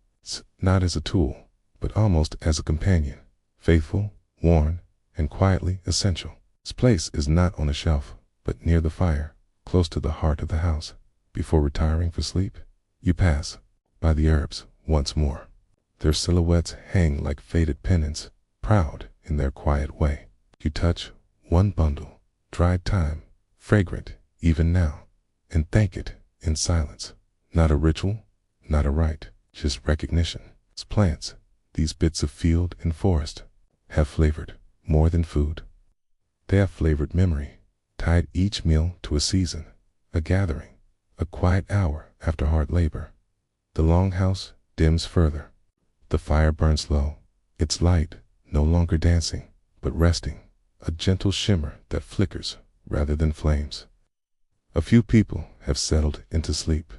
not as a tool, but almost as a companion, faithful, worn, and quietly essential. Its place is not on a shelf, but near the fire, close to the heart of the house. Before retiring for sleep, you pass by the herbs once more. Their silhouettes hang like faded pennants, proud in their quiet way. You touch one bundle, dried thyme, fragrant even now, and thank it in silence. Not a ritual, not a rite, just recognition. Its plants, these bits of field and forest, have flavored more than food. They have flavored memory, tied each meal to a season, a gathering, a quiet hour after hard labor. The Longhouse dims further. The fire burns low, its light no longer dancing, but resting, a gentle shimmer that flickers rather than flames. A few people have settled into sleep.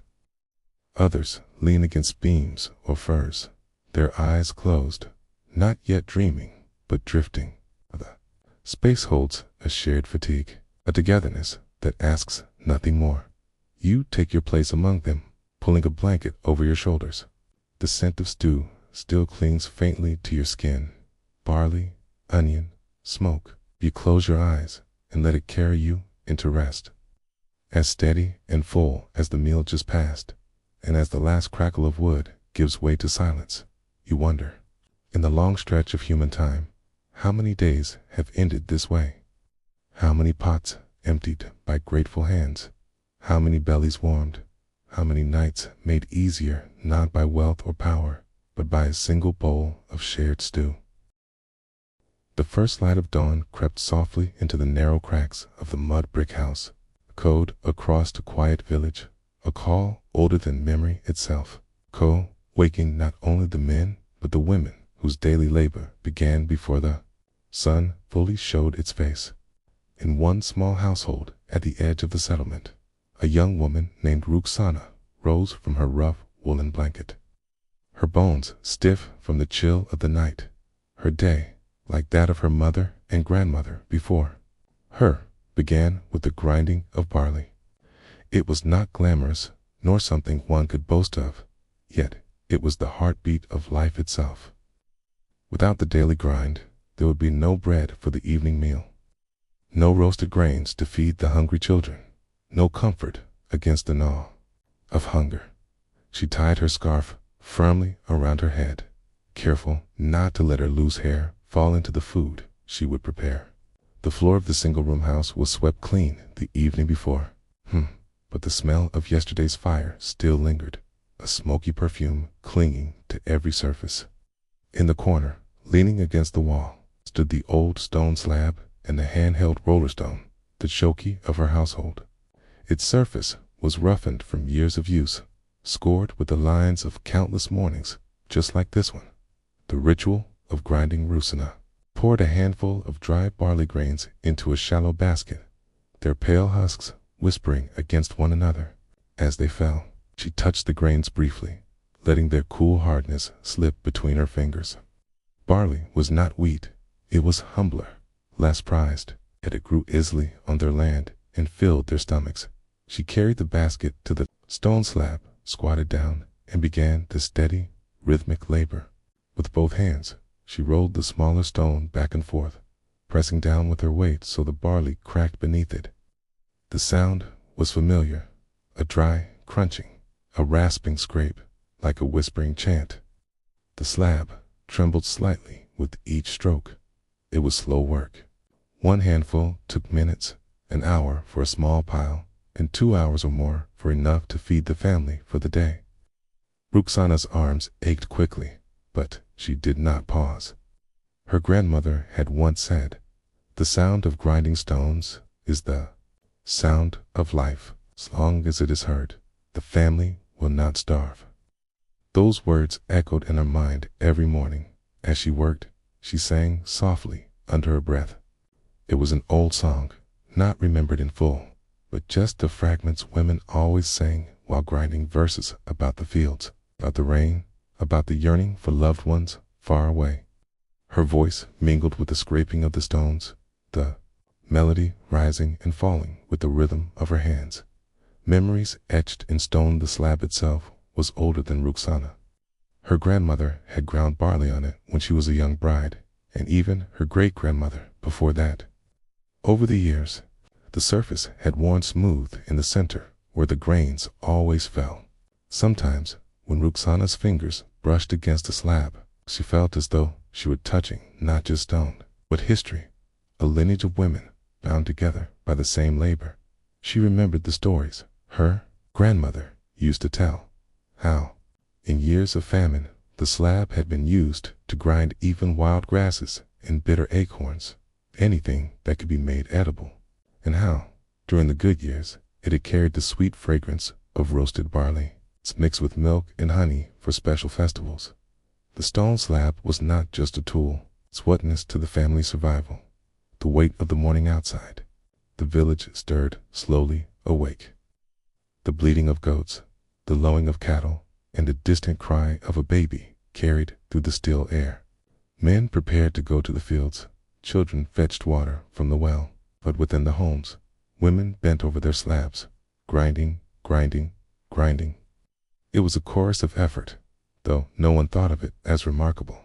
Others lean against beams or furs, their eyes closed, not yet dreaming, but drifting. The space holds a shared fatigue, a togetherness that asks nothing more. You take your place among them, pulling a blanket over your shoulders. The scent of stew still clings faintly to your skin. Barley, onion, smoke. You close your eyes and let it carry you into rest. As steady and full as the meal just passed, and as the last crackle of wood gives way to silence, you wonder, in the long stretch of human time, how many days have ended this way? How many pots emptied by grateful hands? How many bellies warmed? How many nights made easier not by wealth or power, but by a single bowl of shared stew? The first light of dawn crept softly into the narrow cracks of the mud brick house, a code across the quiet village, a call older than memory itself, waking not only the men but the women whose daily labor began before the sun fully showed its face. In one small household at the edge of the settlement, a young woman named Ruxana rose from her rough woolen blanket. Her bones stiff from the chill of the night, her day, like that of her mother and grandmother before her, began with the grinding of barley. It was not glamorous, nor something one could boast of, yet it was the heartbeat of life itself. Without the daily grind, there would be no bread for the evening meal, no roasted grains to feed the hungry children, no comfort against the gnaw of hunger. She tied her scarf firmly around her head, careful not to let her loose hair fall into the food she would prepare. The floor of the single-room house was swept clean the evening before, but the smell of yesterday's fire still lingered, a smoky perfume clinging to every surface. In the corner, leaning against the wall, stood the old stone slab and the handheld roller stone, the shoki of her household. Its surface was roughened from years of use, scored with the lines of countless mornings, just like this one. The ritual of grinding rusana. Poured a handful of dry barley grains into a shallow basket, their pale husks whispering against one another. As they fell, she touched the grains briefly, letting their cool hardness slip between her fingers. Barley was not wheat. It was humbler, less prized, yet it grew easily on their land and filled their stomachs. She carried the basket to the stone slab, squatted down, and began the steady, rhythmic labor. With both hands, she rolled the smaller stone back and forth, pressing down with her weight so the barley cracked beneath it. The sound was familiar, a dry crunching, a rasping scrape, like a whispering chant. The slab trembled slightly with each stroke. It was slow work. One handful took minutes, an hour for a small pile, and 2 hours or more for enough to feed the family for the day. Ruxana's arms ached quickly, but she did not pause. Her grandmother had once said, "The sound of grinding stones is the sound of life. As long as it is heard, the family will not starve." Those words echoed in her mind every morning. As she worked, she sang softly under her breath. It was an old song, not remembered in full, but just the fragments women always sang while grinding verses about the fields, about the rain, about the yearning for loved ones far away. Her voice mingled with the scraping of the stones, the melody rising and falling with the rhythm of her hands. Memories etched in stone. The slab itself was older than Ruxana. Her grandmother had ground barley on it when she was a young bride, and even her great-grandmother before that. Over the years, the surface had worn smooth in the center where the grains always fell. Sometimes, when Ruxana's fingers brushed against the slab, she felt as though she were touching not just stone, but history, a lineage of women bound together by the same labor. She remembered the stories her grandmother used to tell, how, in years of famine, the slab had been used to grind even wild grasses and bitter acorns, anything that could be made edible, and how, during the good years, it had carried the sweet fragrance of roasted barley, mixed with milk and honey for special festivals. The stone slab was not just a tool, its witness to the family's survival. The weight of the morning outside, the village stirred slowly awake. The bleating of goats, the lowing of cattle, and the distant cry of a baby carried through the still air. Men prepared to go to the fields, children fetched water from the well, but within the homes, women bent over their slabs, grinding, grinding, grinding. It was a chorus of effort, though no one thought of it as remarkable.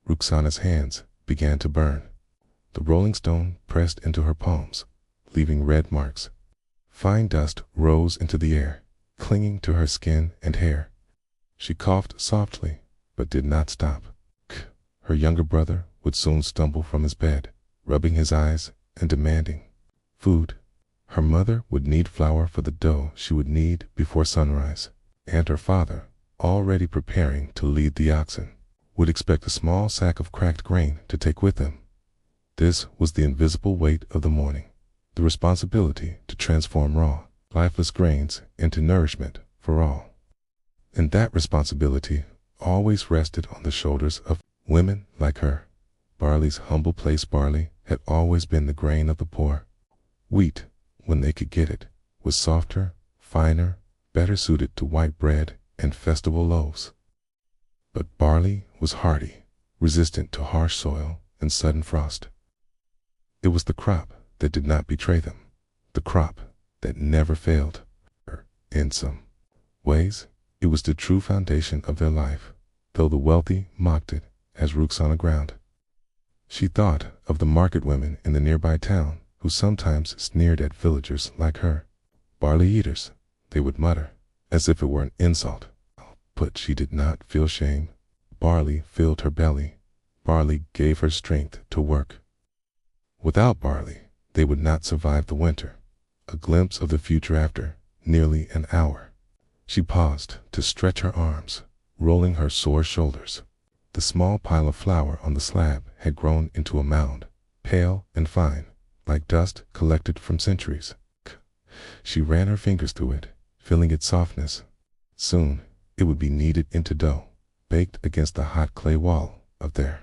Ruxana's hands began to burn. The rolling stone pressed into her palms, leaving red marks. Fine dust rose into the air, clinging to her skin and hair. She coughed softly, but did not stop. Her younger brother would soon stumble from his bed, rubbing his eyes and demanding food. Her mother would knead flour for the dough she would knead before sunrise, and her father, already preparing to lead the oxen, would expect a small sack of cracked grain to take with him. This was the invisible weight of the morning, the responsibility to transform raw, lifeless grains into nourishment for all. And that responsibility always rested on the shoulders of women like her. Barley's humble place. Barley had always been the grain of the poor. Wheat, when they could get it, was softer, finer, better suited to white bread and festival loaves. But barley was hardy, resistant to harsh soil and sudden frost. It was the crop that did not betray them, the crop that never failed. In some ways, it was the true foundation of their life, though the wealthy mocked it as Ruxana ground. She thought of the market women in the nearby town who sometimes sneered at villagers like her, barley eaters, they would mutter, as if it were an insult. But she did not feel shame. Barley filled her belly. Barley gave her strength to work. Without barley, they would not survive the winter. A glimpse of the future after nearly an hour. She paused to stretch her arms, rolling her sore shoulders. The small pile of flour on the slab had grown into a mound, pale and fine, like dust collected from centuries. She ran her fingers through it, feeling its softness. Soon, it would be kneaded into dough, baked against the hot clay wall of their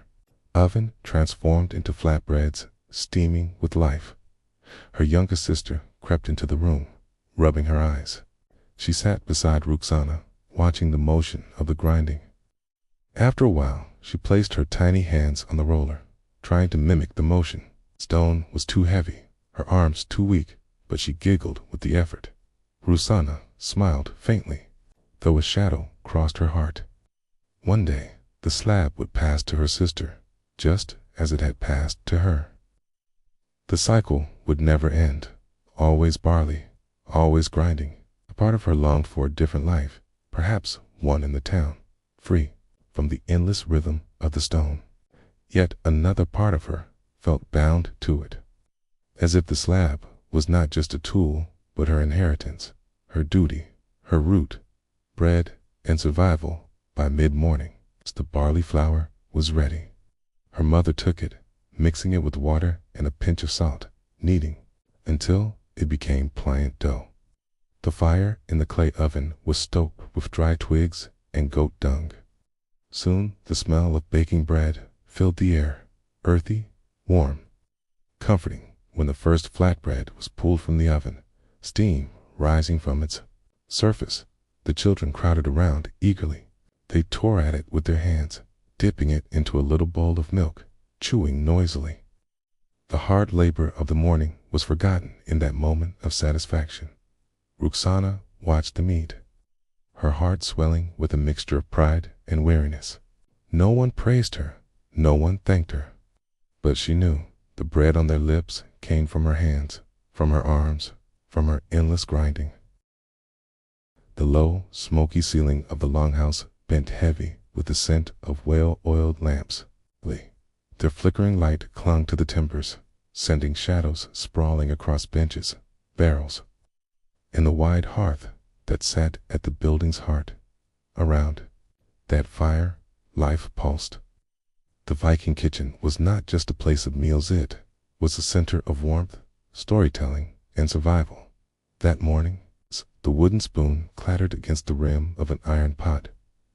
oven, transformed into flatbreads, steaming with life. Her younger sister crept into the room, rubbing her eyes. She sat beside Roxana, watching the motion of the grinding. After a while, she placed her tiny hands on the roller, trying to mimic the motion. Stone was too heavy, her arms too weak, but she giggled with the effort. Roxana smiled faintly, though a shadow crossed her heart. One day, the slab would pass to her sister, just as it had passed to her. The cycle would never end. Always barley, always grinding. A part of her longed for a different life, perhaps one in the town, free from the endless rhythm of the stone. Yet another part of her felt bound to it, as if the slab was not just a tool, but her inheritance, her duty, her root, bread and survival. By mid-morning, the barley flour was ready. Her mother took it, mixing it with water and a pinch of salt, kneading until it became pliant dough. The fire in the clay oven was stoked with dry twigs and goat dung. Soon the smell of baking bread filled the air, earthy, warm, comforting. When the first flatbread was pulled from the oven, steam rising from its surface, the children crowded around eagerly. They tore at it with their hands, dipping it into a little bowl of milk, chewing noisily. The hard labor of the morning was forgotten in that moment of satisfaction. Roxana watched the meat, her heart swelling with a mixture of pride and weariness. No one praised her, no one thanked her, but she knew the bread on their lips came from her hands, from her arms, from her endless grinding. The low, smoky ceiling of the Longhouse bent heavy with the scent of well-oiled lamps. Their flickering light clung to the timbers, sending shadows sprawling across benches, barrels, and the wide hearth that sat at the building's heart. Around that fire, life pulsed. The Viking kitchen was not just a place of meals, it was a center of warmth, storytelling, and survival. That morning, the wooden spoon clattered against the rim of an iron pot,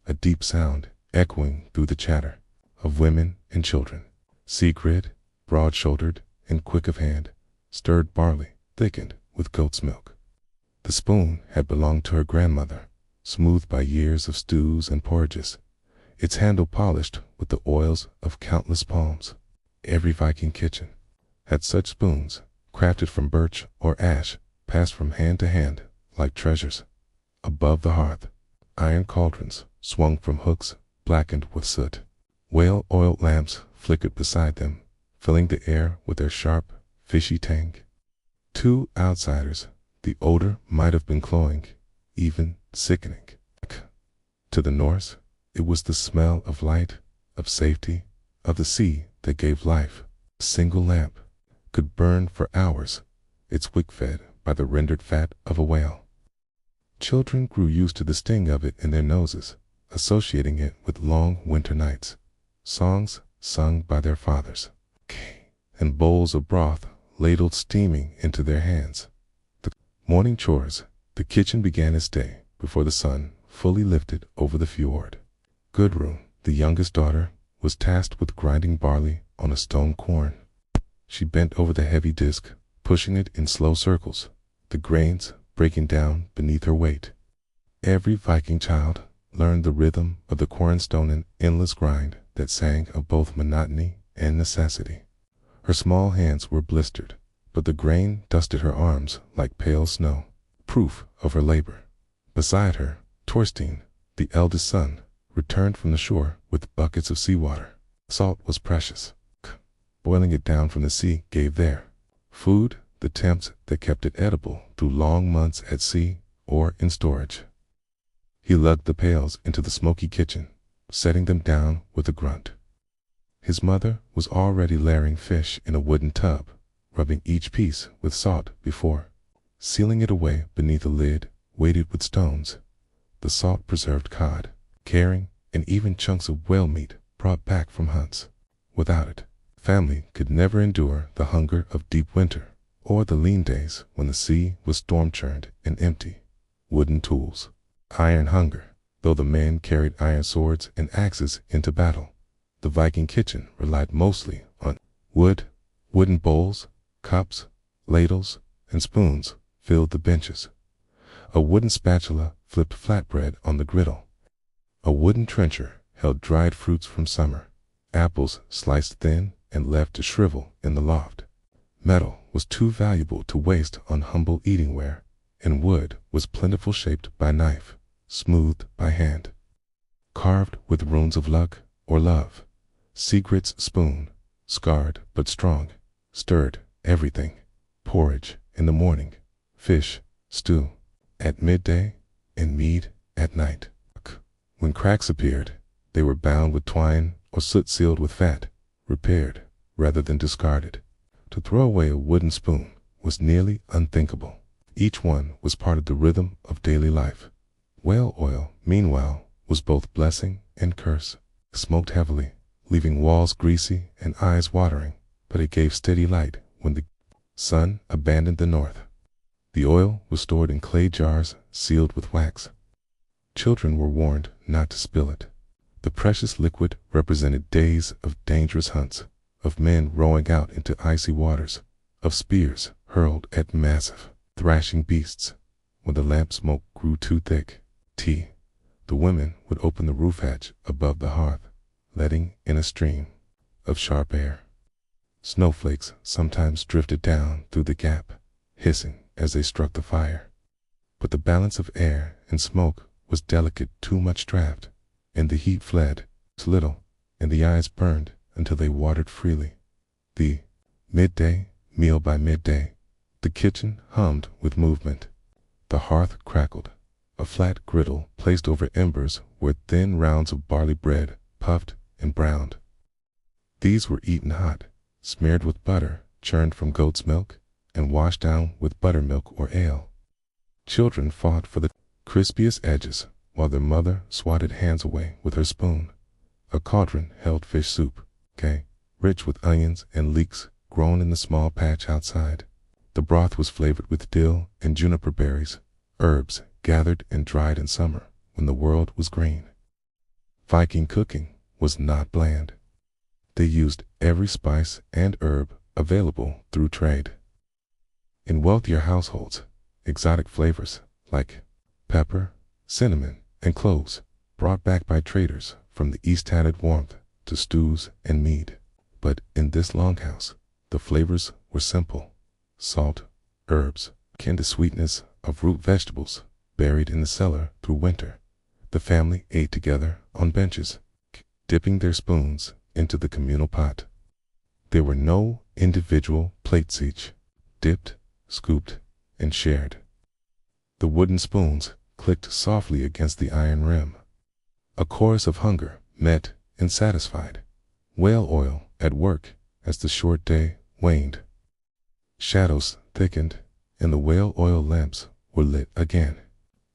a deep sound echoing through the chatter of women and children. Sigrid, broad-shouldered and quick of hand, stirred barley thickened with goat's milk. The spoon had belonged to her grandmother, smoothed by years of stews and porridges, its handle polished with the oils of countless palms. Every Viking kitchen had such spoons, crafted from birch or ash, passed from hand to hand like treasures. Above the hearth, iron cauldrons swung from hooks blackened with soot. Well-oiled lamps flickered beside them, filling the air with their sharp, fishy tang. To outsiders, the odor might have been cloying, even sickening. To the Norse, it was the smell of light, of safety, of the sea that gave life. A single lamp could burn for hours, its wick fed by the rendered fat of a whale. Children grew used to the sting of it in their noses, associating it with long winter nights, songs sung by their fathers, and bowls of broth ladled steaming into their hands. The morning chores, the kitchen began its day before the sun fully lifted over the fjord. Gudrun, the youngest daughter, was tasked with grinding barley on a stone quern. She bent over the heavy disc, pushing it in slow circles, the grains breaking down beneath her weight. Every Viking child learned the rhythm of the quernstone, an endless grind that sang of both monotony and necessity. Her small hands were blistered, but the grain dusted her arms like pale snow, proof of her labor. Beside her, Torstein, the eldest son, returned from the shore with buckets of seawater. Salt was precious. Boiling it down from the sea gave their food the temps that kept it edible through long months at sea or in storage. He lugged the pails into the smoky kitchen, setting them down with a grunt. His mother was already layering fish in a wooden tub, rubbing each piece with salt before sealing it away beneath a lid weighted with stones. The salt-preserved cod, herring, and even chunks of whale meat brought back from hunts. Without it, family could never endure the hunger of deep winter or the lean days when the sea was storm-churned and empty. Wooden tools. Iron hunger. Though the men carried iron swords and axes into battle, the Viking kitchen relied mostly on wood. Wooden bowls, cups, ladles, and spoons filled the benches. A wooden spatula flipped flatbread on the griddle. A wooden trencher held dried fruits from summer, apples sliced thin and left to shrivel in the loft. Metal was too valuable to waste on humble eating ware, and wood was plentiful, shaped by knife, smoothed by hand, carved with runes of luck or love. Sigrid's spoon, scarred but strong, stirred everything. Porridge in the morning, fish, stew at midday, and mead at night. When cracks appeared, they were bound with twine or soot-sealed with fat, repaired rather than discarded. To throw away a wooden spoon was nearly unthinkable. Each one was part of the rhythm of daily life. Whale oil, meanwhile, was both blessing and curse. It smoked heavily, leaving walls greasy and eyes watering, but it gave steady light when the sun abandoned the north. The oil was stored in clay jars sealed with wax. Children were warned not to spill it. The precious liquid represented days of dangerous hunts, of men rowing out into icy waters, of spears hurled at massive, thrashing beasts. When the lamp smoke grew too thick, the women would open the roof hatch above the hearth, letting in a stream of sharp air. Snowflakes sometimes drifted down through the gap, hissing as they struck the fire. But the balance of air and smoke was delicate. Too much draught, and the heat fled little, and the eyes burned until they watered freely. The midday meal. By midday, the kitchen hummed with movement. The hearth crackled. A flat griddle placed over embers where thin rounds of barley bread puffed and browned. These were eaten hot, smeared with butter churned from goat's milk, and washed down with buttermilk or ale. Children fought for the crispiest edges, while their mother swatted hands away with her spoon. A cauldron held fish soup, rich with onions and leeks grown in the small patch outside. The broth was flavored with dill and juniper berries, herbs gathered and dried in summer when the world was green. Viking cooking was not bland. They used every spice and herb available through trade. In wealthier households, exotic flavors like pepper, cinnamon, and cloves, brought back by traders from the east, added warmth to stews and mead. But in this longhouse, the flavors were simple: salt, herbs, akin to sweetness of root vegetables buried in the cellar through winter. The family ate together on benches, dipping their spoons into the communal pot. There were no individual plates, each dipped, scooped, and shared. The wooden spoons clicked softly against the iron rim. A chorus of hunger met and satisfied. Whale oil at work as the short day waned. Shadows thickened, and the whale oil lamps were lit again.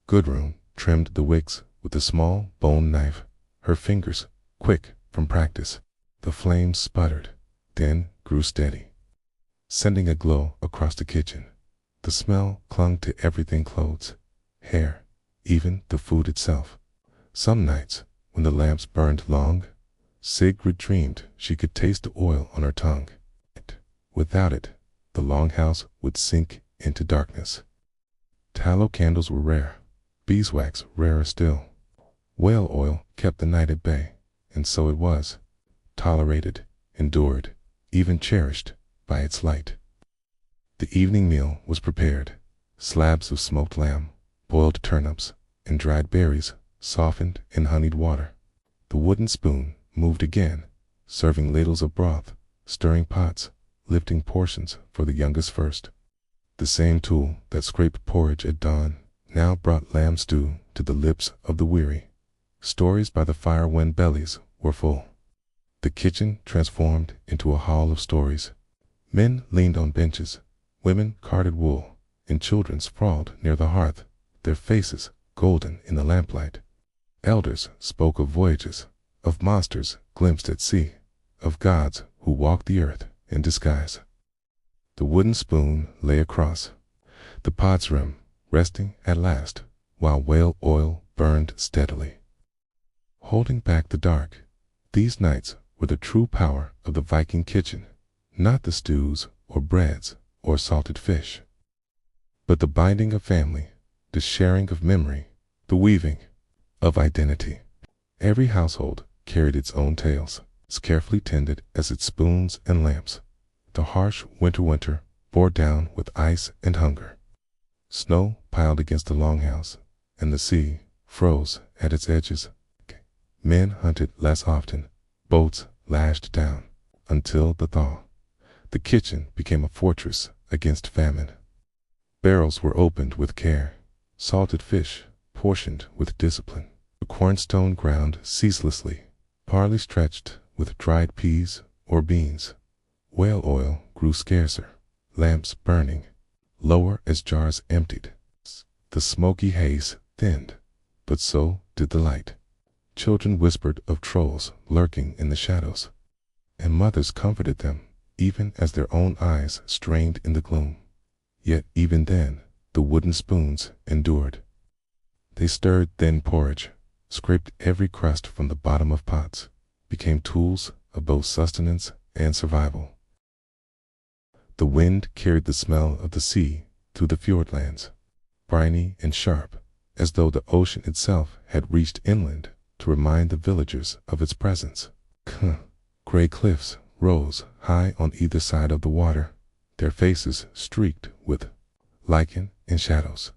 Gudrun trimmed the wicks with a small bone knife, her fingers quick from practice. The flames sputtered, then grew steady, sending a glow across the kitchen. The smell clung to everything: clothes, hair, even the food itself. Some nights, when the lamps burned long, Sigrid dreamed she could taste the oil on her tongue. Without it, the longhouse would sink into darkness. Tallow candles were rare, beeswax rarer still. Whale oil kept the night at bay, and so it was, tolerated, endured, even cherished by its light. The evening meal was prepared: slabs of smoked lamb, boiled turnips, and dried berries softened in honeyed water. The wooden spoon moved again, serving ladles of broth, stirring pots, lifting portions for the youngest first. The same tool that scraped porridge at dawn now brought lamb stew to the lips of the weary. Stories by the fire when bellies were full. The kitchen transformed into a hall of stories. Men leaned on benches, women carded wool, and children sprawled near the hearth, their faces golden in the lamplight. Elders spoke of voyages, of monsters glimpsed at sea, of gods who walked the earth in disguise. The wooden spoon lay across the pot's rim, resting at last, while whale oil burned steadily, holding back the dark. These nights were the true power of the Viking kitchen, not the stews or breads or salted fish, but the binding of family, the sharing of memory, the weaving of identity. Every household carried its own tales, as carefully tended as its spoons and lamps. The harsh winter bore down with ice and hunger. Snow piled against the Longhouse, and the sea froze at its edges. Men hunted less often, boats lashed down, until the thaw. The kitchen became a fortress against famine. Barrels were opened with care, salted fish portioned with discipline, the cornstone ground ceaselessly, barley stretched with dried peas or beans. Whale oil grew scarcer, lamps burning lower as jars emptied. The smoky haze thinned, but so did the light. Children whispered of trolls lurking in the shadows, and mothers comforted them, even as their own eyes strained in the gloom. Yet even then, the wooden spoons endured. They stirred thin porridge, scraped every crust from the bottom of pots, became tools of both sustenance and survival. The wind carried the smell of the sea through the fjordlands, briny and sharp, as though the ocean itself had reached inland to remind the villagers of its presence. Gray cliffs rose high on either side of the water, their faces streaked with lichen and shadows.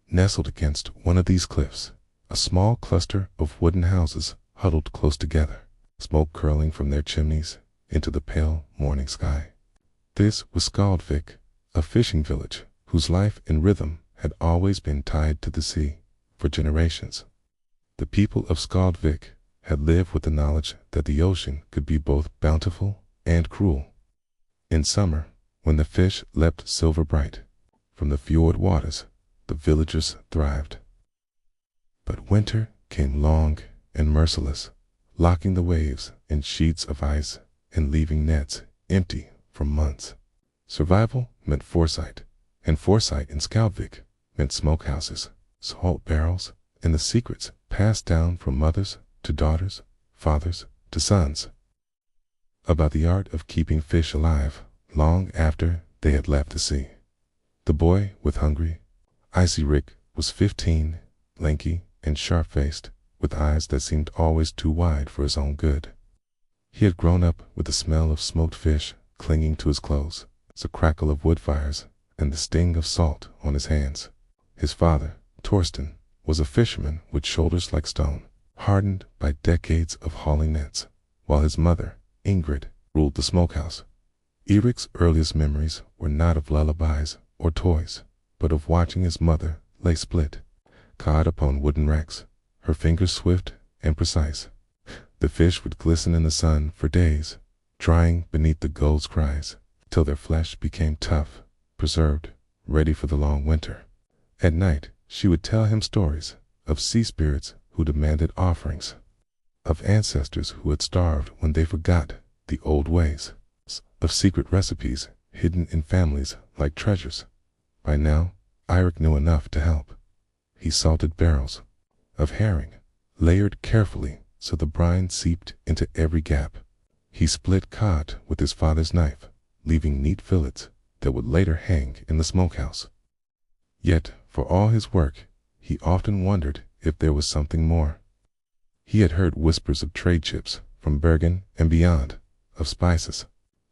Nestled against one of these cliffs, a small cluster of wooden houses huddled close together, smoke curling from their chimneys into the pale morning sky. This was Skaldvik, a fishing village whose life and rhythm had always been tied to the sea for generations. The people of Skaldvik had lived with the knowledge that the ocean could be both bountiful and cruel. In summer, when the fish leapt silver bright from the fjord waters, the villagers thrived. But winter came long and merciless, locking the waves in sheets of ice and leaving nets empty for months. Survival meant foresight, and foresight in Skaldvik meant smokehouses, salt barrels, and the secrets passed down from mothers to daughters, fathers to sons, about the art of keeping fish alive long after they had left the sea. The boy with hungry, icy Rick was 15, lanky and sharp-faced, with eyes that seemed always too wide for his own good. He had grown up with the smell of smoked fish clinging to his clothes, the crackle of wood fires, and the sting of salt on his hands. His father, Torsten, was a fisherman with shoulders like stone, hardened by decades of hauling nets, while his mother, Ingrid, ruled the smokehouse. Eric's earliest memories were not of lullabies or toys, but of watching his mother lay split, caught upon wooden racks, her fingers swift and precise. The fish would glisten in the sun for days, drying beneath the gull's cries, till their flesh became tough, preserved, ready for the long winter. At night, she would tell him stories of sea spirits who demanded offerings, of ancestors who had starved when they forgot the old ways, of secret recipes hidden in families like treasures. By now, Eirik knew enough to help. He salted barrels of herring, layered carefully so the brine seeped into every gap. He split cod with his father's knife, leaving neat fillets that would later hang in the smokehouse. Yet, for all his work, he often wondered if there was something more. He had heard whispers of trade ships from Bergen and beyond, of spices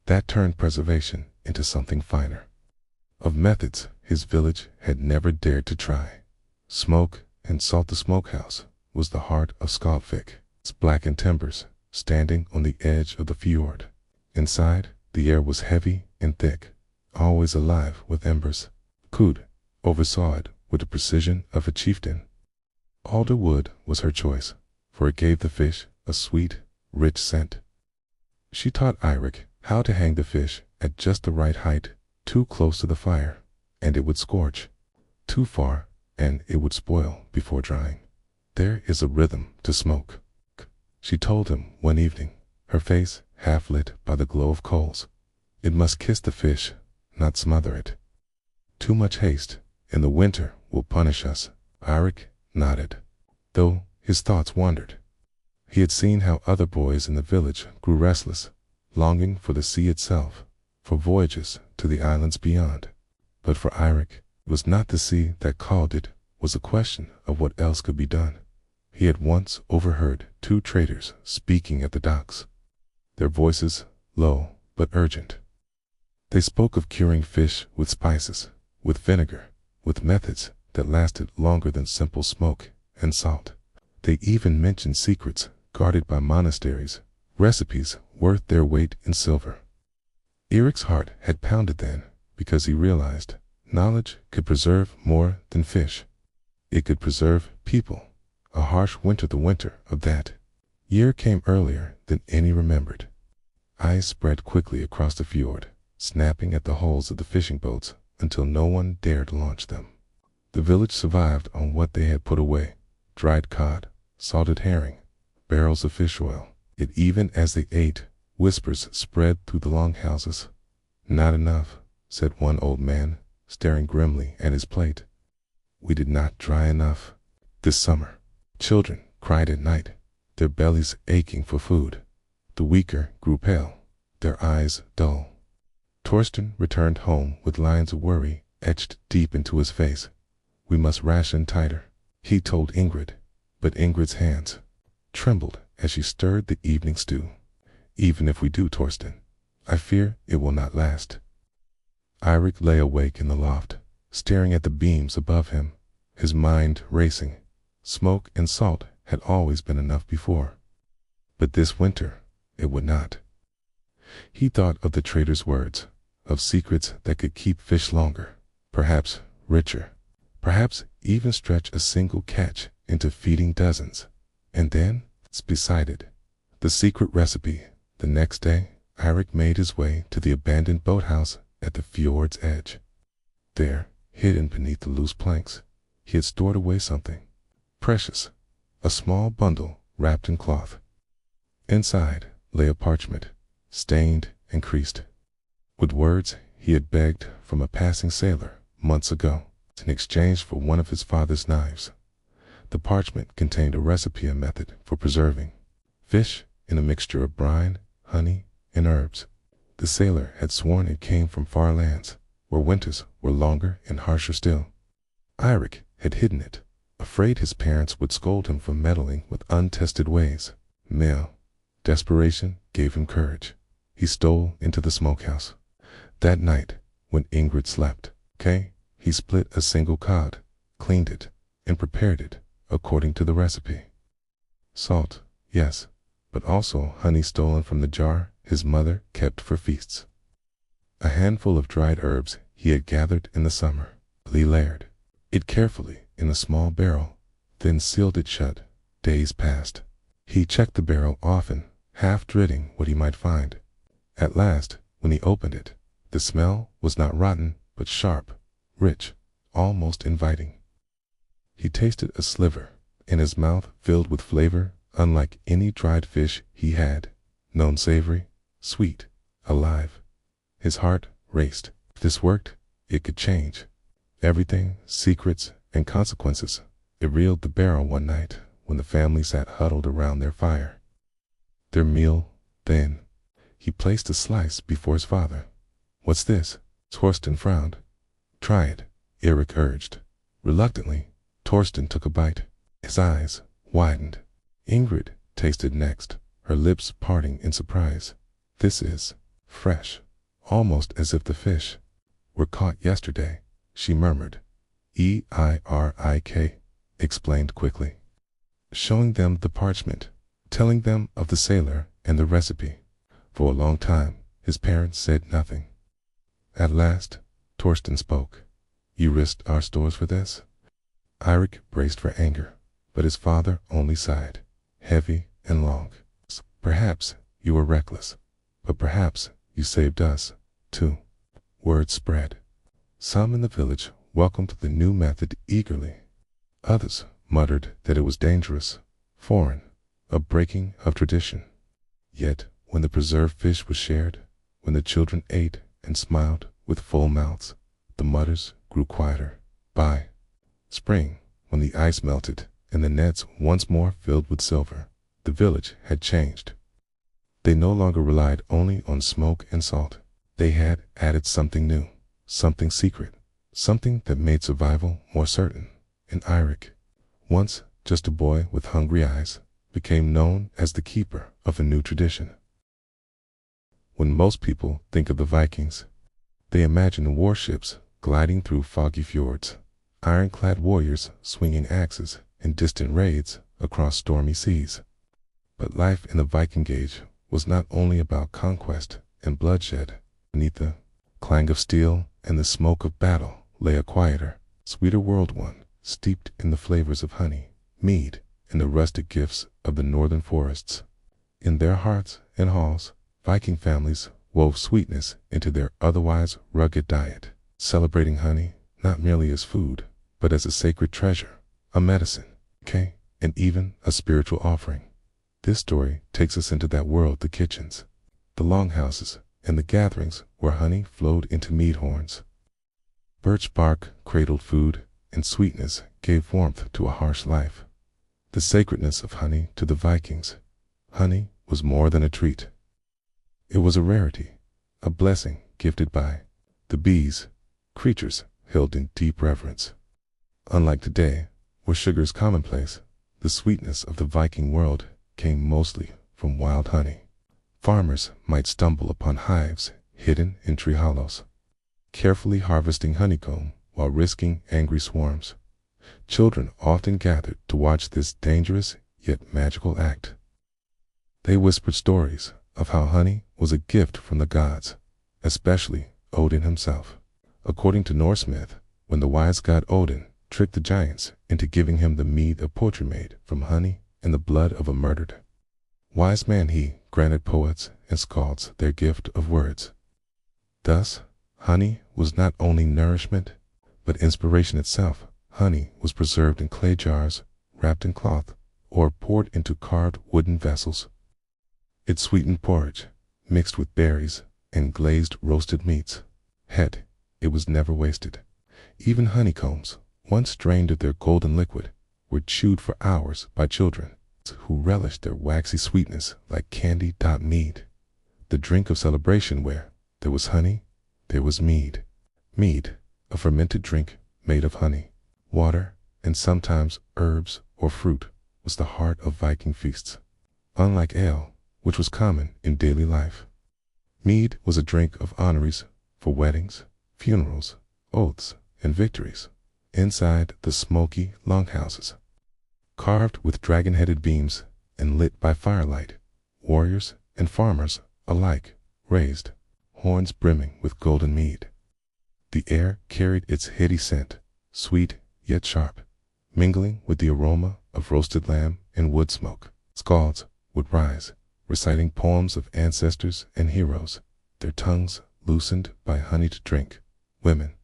that turned preservation into something finer, of methods his village had never dared to try. Smoke and salt the smokehouse was the heart of Skaldvik, its blackened timbers standing on the edge of the fjord. Inside, the air was heavy and thick, always alive with embers. Kud oversaw it with the precision of a chieftain. Alder wood was her choice, for it gave the fish a sweet, rich scent. She taught Eirik how to hang the fish at just the right height, too close to the fire, and it would scorch; too far, and it would spoil before drying. There is a rhythm to smoke, she told him one evening, her face half lit by the glow of coals. It must kiss the fish, not smother it. Too much haste in the winter will punish us. Eirik nodded, though his thoughts wandered. He had seen how other boys in the village grew restless, longing for the sea itself, for voyages to the islands beyond. But for Eirik, it was not the sea that called, it was a question of what else could be done. He had once overheard two traders speaking at the docks, their voices low but urgent. They spoke of curing fish with spices, with vinegar, with methods that lasted longer than simple smoke and salt. They even mentioned secrets guarded by monasteries, recipes worth their weight in silver. Eirik's heart had pounded then, because he realized knowledge could preserve more than fish. It could preserve people. A harsh winter, the winter of that year, came earlier than any remembered. Ice spread quickly across the fjord, snapping at the hulls of the fishing boats until no one dared launch them. The village survived on what they had put away: dried cod, salted herring, barrels of fish oil. Yet even as they ate, whispers spread through the longhouses. "Not enough," said one old man, staring grimly at his plate. "We did not dry enough this summer." Children cried at night, their bellies aching for food. The weaker grew pale, their eyes dull. Torsten returned home with lines of worry etched deep into his face. "We must ration tighter," he told Ingrid, but Ingrid's hands trembled as she stirred the evening stew. "Even if we do, Torsten, I fear it will not last." Eirik lay awake in the loft, staring at the beams above him, his mind racing. Smoke and salt had always been enough before, but this winter it would not. He thought of the trader's words, of secrets that could keep fish longer, perhaps richer, perhaps even stretch a single catch into feeding dozens. And then, beside it, the secret recipe. The next day, Eirik made his way to the abandoned boathouse at the fjord's edge. There, hidden beneath the loose planks, he had stored away something precious, a small bundle wrapped in cloth. Inside lay a parchment, stained and creased, with words he had begged from a passing sailor months ago in exchange for one of his father's knives. The parchment contained a recipe and method for preserving fish in a mixture of brine, honey, and herbs. The sailor had sworn it came from far lands, where winters were longer and harsher still. Eirik had hidden it, afraid his parents would scold him for meddling with untested ways. Desperation gave him courage. He stole into the smokehouse. That night, when Ingrid slept, he split a single cod, cleaned it, and prepared it according to the recipe. Salt, yes, but also honey stolen from the jar his mother kept for feasts. A handful of dried herbs he had gathered in the summer. He layered it carefully in a small barrel, then sealed it shut. Days passed. He checked the barrel often, half dreading what he might find. At last, when he opened it, the smell was not rotten, but sharp, rich, almost inviting. He tasted a sliver, and his mouth filled with flavor unlike any dried fish he had known, savory, sweet, alive. His heart raced. If this worked, it could change everything. Secrets and consequences. It reeled the barrel one night when the family sat huddled around their fire. Their meal, then. He placed a slice before his father. "What's this?" Torsten frowned. "Try it," Eirik urged. Reluctantly, Torsten took a bite. His eyes widened. Ingrid tasted next, her lips parting in surprise. "This is fresh, almost as if the fish were caught yesterday," she murmured. "Eirik explained quickly, showing them the parchment, telling them of the sailor and the recipe. For a long time, his parents said nothing. At last, Torsten spoke. "You risked our stores for this?" Eirik braced for anger, but his father only sighed, heavy and long. Perhaps you were reckless, but perhaps you saved us, too. Word spread. Some in the village welcomed the new method eagerly. Others muttered that it was dangerous, foreign, a breaking of tradition. Yet, when the preserved fish was shared, when the children ate and smiled with full mouths, the mutters grew quieter. By spring, when the ice melted and the nets once more filled with silver, the village had changed. They no longer relied only on smoke and salt. They had added something new, something secret, something that made survival more certain. And Eirik, once just a boy with hungry eyes, became known as the keeper of a new tradition. When most people think of the Vikings, they imagine warships gliding through foggy fjords, ironclad warriors swinging axes in distant raids across stormy seas. But life in the Viking Age was not only about conquest and bloodshed. Beneath the clang of steel and the smoke of battle lay a quieter, sweeter world, one steeped in the flavors of honey, mead, and the rustic gifts of the northern forests. In their hearts and halls, Viking families wove sweetness into their otherwise rugged diet, celebrating honey not merely as food, but as a sacred treasure, a medicine, and even a spiritual offering. This story takes us into that world, the kitchens, the longhouses, and the gatherings where honey flowed into mead horns. Birch bark cradled food, and sweetness gave warmth to a harsh life. The sacredness of honey to the Vikings. Honey was more than a treat. It was a rarity, a blessing gifted by the bees, creatures held in deep reverence. Unlike today, where sugar is commonplace, the sweetness of the Viking world came mostly from wild honey. Farmers might stumble upon hives hidden in tree hollows, carefully harvesting honeycomb while risking angry swarms. Children often gathered to watch this dangerous yet magical act. They whispered stories of how honey was a gift from the gods, especially Odin himself. According to Norse myth, when the wise god Odin tricked the giants into giving him the mead of poetry made from honey and the blood of a murdered wise man, he granted poets and skalds their gift of words. Thus, honey was not only nourishment, but inspiration itself. Honey was preserved in clay jars, wrapped in cloth, or poured into carved wooden vessels. It sweetened porridge, mixed with berries, and glazed roasted meats. It was never wasted. Even honeycombs, once drained of their golden liquid, were chewed for hours by children, who relished their waxy sweetness like candy. Mead, the drink of celebration. Where there was honey, there was mead. Mead, a fermented drink made of honey, water, and sometimes herbs or fruit, was the heart of Viking feasts. Unlike ale, which was common in daily life, mead was a drink of honorees for weddings, funerals, oaths, and victories. Inside the smoky longhouses, carved with dragon-headed beams and lit by firelight, warriors and farmers alike raised horns brimming with golden mead. The air carried its heady scent, sweet yet sharp, mingling with the aroma of roasted lamb and wood smoke. Skalds would rise, reciting poems of ancestors and heroes, their tongues loosened by honey to drink. Women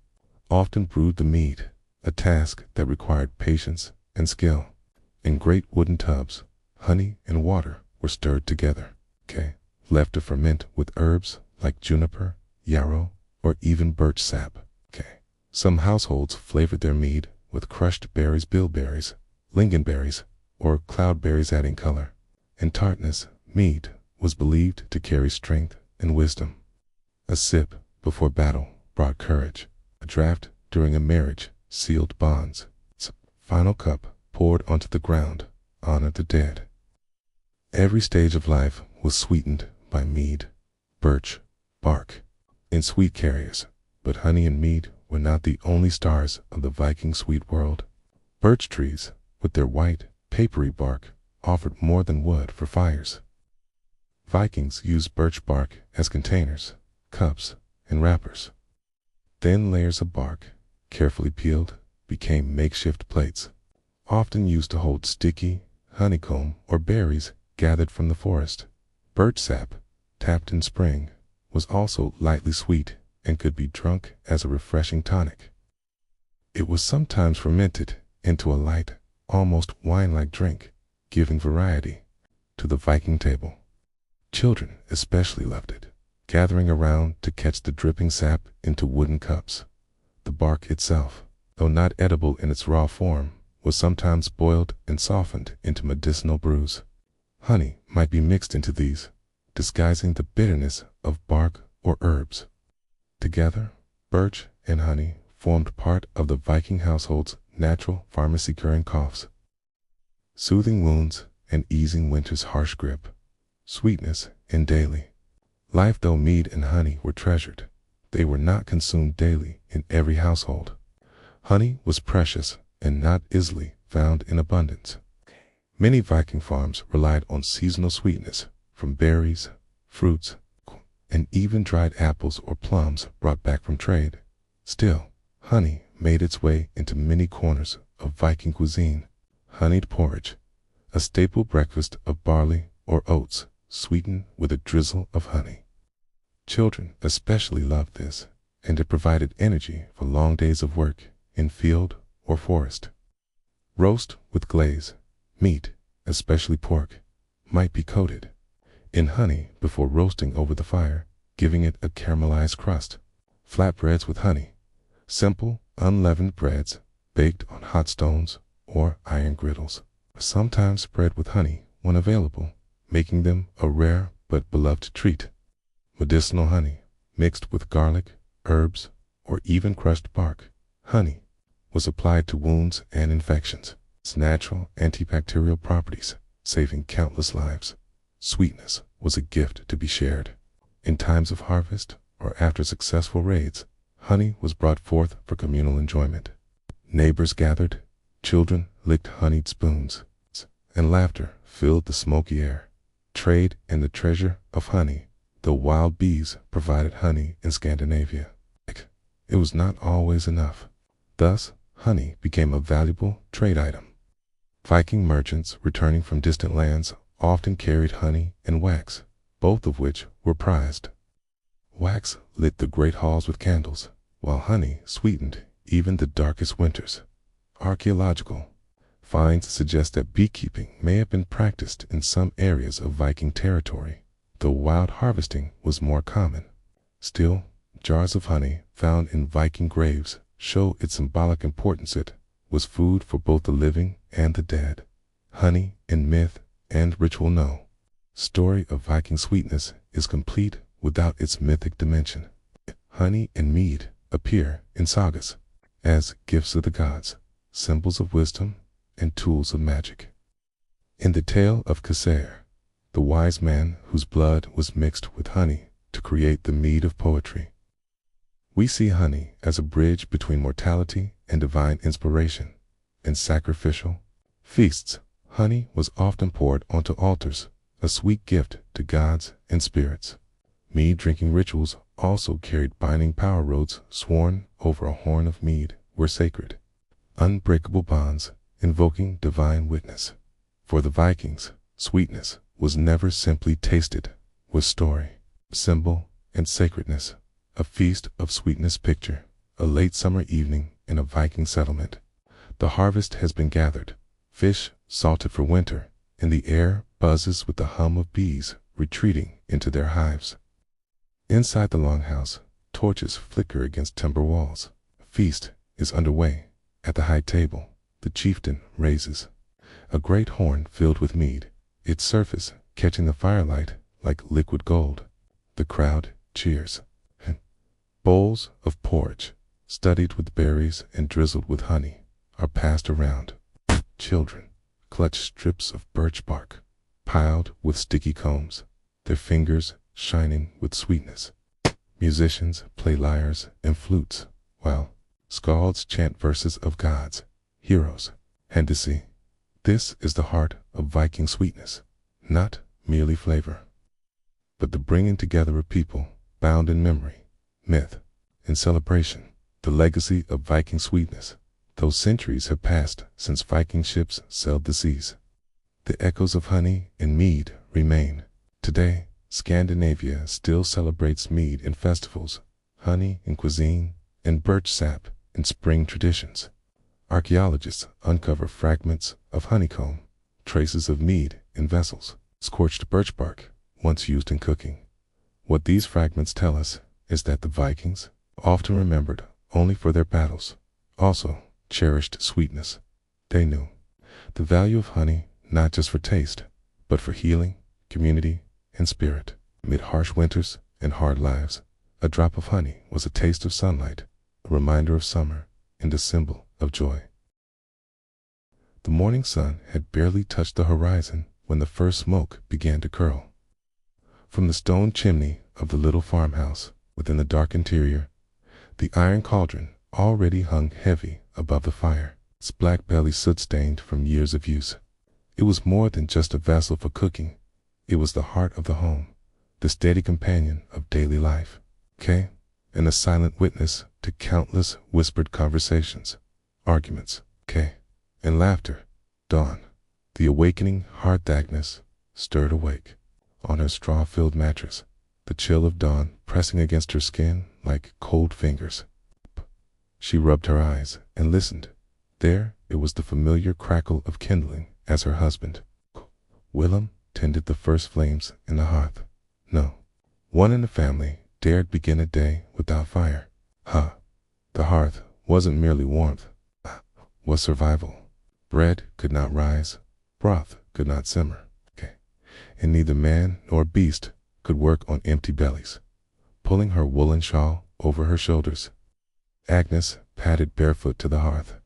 often brewed the mead, a task that required patience and skill. In great wooden tubs, honey and water were stirred together, left to ferment with herbs like juniper, yarrow, or even birch sap. Some households flavored their mead with crushed berries, bilberries, lingonberries, or cloudberries, adding color and tartness. Mead was believed to carry strength and wisdom. A sip before battle brought courage. A draught during a marriage sealed bonds. Final cup poured onto the ground honored the dead. Every stage of life was sweetened by mead, birch, bark, and sweet carriers. But honey and mead were not the only stars of the Viking sweet world. Birch trees, with their white, papery bark, offered more than wood for fires. Vikings used birch bark as containers, cups, and wrappers. Thin layers of bark, carefully peeled, became makeshift plates, often used to hold sticky honeycomb or berries gathered from the forest. Birch sap, tapped in spring, was also lightly sweet and could be drunk as a refreshing tonic. It was sometimes fermented into a light, almost wine-like drink, giving variety to the Viking table. Children especially loved it, gathering around to catch the dripping sap into wooden cups. The bark itself, though not edible in its raw form, was sometimes boiled and softened into medicinal brews. Honey might be mixed into these, disguising the bitterness of bark or herbs. Together, birch and honey formed part of the Viking household's natural pharmacy, curing coughs, soothing wounds, and easing winter's harsh grip. Sweetness in daily life. Though mead and honey were treasured, they were not consumed daily in every household. Honey was precious and not easily found in abundance. Many Viking farms relied on seasonal sweetness from berries, fruits, and even dried apples or plums brought back from trade. Still, honey made its way into many corners of Viking cuisine. Honeyed porridge, a staple breakfast of barley or oats, sweetened with a drizzle of honey. Children especially loved this, and it provided energy for long days of work in field or forest. Roast with glaze, meat, especially pork, might be coated in honey before roasting over the fire, giving it a caramelized crust. Flatbreads with honey, simple, unleavened breads baked on hot stones or iron griddles, are sometimes spread with honey when available, making them a rare but beloved treat. Medicinal honey, mixed with garlic, herbs, or even crushed bark. Honey was applied to wounds and infections. Its natural antibacterial properties, saving countless lives. Sweetness was a gift to be shared. In times of harvest or after successful raids, honey was brought forth for communal enjoyment. Neighbors gathered, children licked honeyed spoons, and laughter filled the smoky air. Trade in the treasure of honey. Though wild bees provided honey in Scandinavia, it was not always enough. Thus, honey became a valuable trade item. Viking merchants returning from distant lands often carried honey and wax, both of which were prized. Wax lit the great halls with candles, while honey sweetened even the darkest winters. Archaeological finds suggest that beekeeping may have been practiced in some areas of Viking territory, though wild harvesting was more common. Still, jars of honey found in Viking graves show its symbolic importance. It was food for both the living and the dead. Honey in myth and ritual. No story of Viking sweetness is complete without its mythic dimension. Honey and mead appear in sagas as gifts of the gods, symbols of wisdom, and tools of magic. In the tale of Caser, the wise man whose blood was mixed with honey to create the mead of poetry, we see honey as a bridge between mortality and divine inspiration. In sacrificial feasts, honey was often poured onto altars, a sweet gift to gods and spirits. Mead drinking rituals also carried binding power. Roads sworn over a horn of mead were sacred, unbreakable bonds invoking divine witness. For the Vikings, sweetness was never simply tasted, was story, symbol, and sacredness. A feast of sweetness. Picture a late summer evening in a Viking settlement. The harvest has been gathered, fish salted for winter, and the air buzzes with the hum of bees retreating into their hives. Inside the Longhouse, torches flicker against timber walls. A feast is underway. At the high table, the chieftain raises a great horn filled with mead, its surface catching the firelight like liquid gold. The crowd cheers. Bowls of porridge, studded with berries and drizzled with honey, are passed around. Children clutch strips of birch bark, piled with sticky combs, their fingers shining with sweetness. Musicians play lyres and flutes, while skalds chant verses of gods, heroes, and the sea. This is the heart of Viking sweetness, not merely flavor, but the bringing together of people bound in memory, myth, and celebration. The legacy of Viking sweetness Though centuries have passed since Viking ships sailed the seas, the echoes of honey and mead remain. Today, Scandinavia still celebrates mead in festivals, honey in cuisine, and birch sap in spring traditions. Archaeologists uncover fragments of honeycomb, traces of mead in vessels, scorched birch bark, once used in cooking. What these fragments tell us is that the Vikings, often remembered only for their battles, also cherished sweetness. They knew the value of honey not just for taste, but for healing, community, and spirit. Amid harsh winters and hard lives, a drop of honey was a taste of sunlight, a reminder of summer, and a symbol of joy. The morning sun had barely touched the horizon when the first smoke began to curl. From the stone chimney of the little farmhouse within the dark interior, the iron cauldron already hung heavy above the fire, its black belly soot-stained from years of use. It was more than just a vessel for cooking. It was the heart of the home, the steady companion of daily life, and a silent witness to countless whispered conversations, arguments, and laughter. Dawn, the awakening heart Agnes, stirred awake. On her straw-filled mattress, the chill of dawn pressing against her skin like cold fingers. She rubbed her eyes and listened. There it was, the familiar crackle of kindling as her husband, Willem, tended the first flames in the hearth. No one in the family dared begin a day without fire. The hearth wasn't merely warmth, was survival. Bread could not rise, broth could not simmer, and neither man nor beast could work on empty bellies. Pulling her woolen shawl over her shoulders, Agnes padded barefoot to the hearth.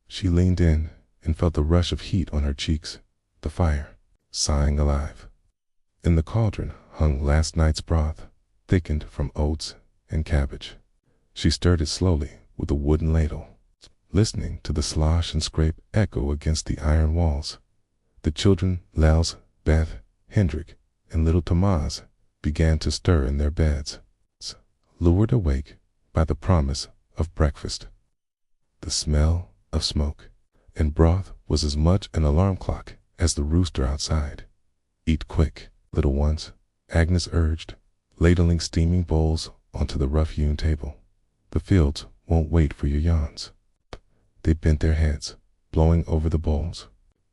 She leaned in and felt the rush of heat on her cheeks, the fire sighing alive. In the cauldron hung last night's broth, thickened from oats and cabbage. She stirred it slowly with a wooden ladle, listening to the slosh and scrape echo against the iron walls. The children, Lels, Beth, Hendrik, and little Tamaz, began to stir in their beds, lured awake by the promise of breakfast. The smell of smoke and broth was as much an alarm clock as the rooster outside. "Eat quick, little ones," Agnes urged, ladling steaming bowls onto the rough-hewn table. "The fields won't wait for your yawns." They bent their heads, blowing over the bowls,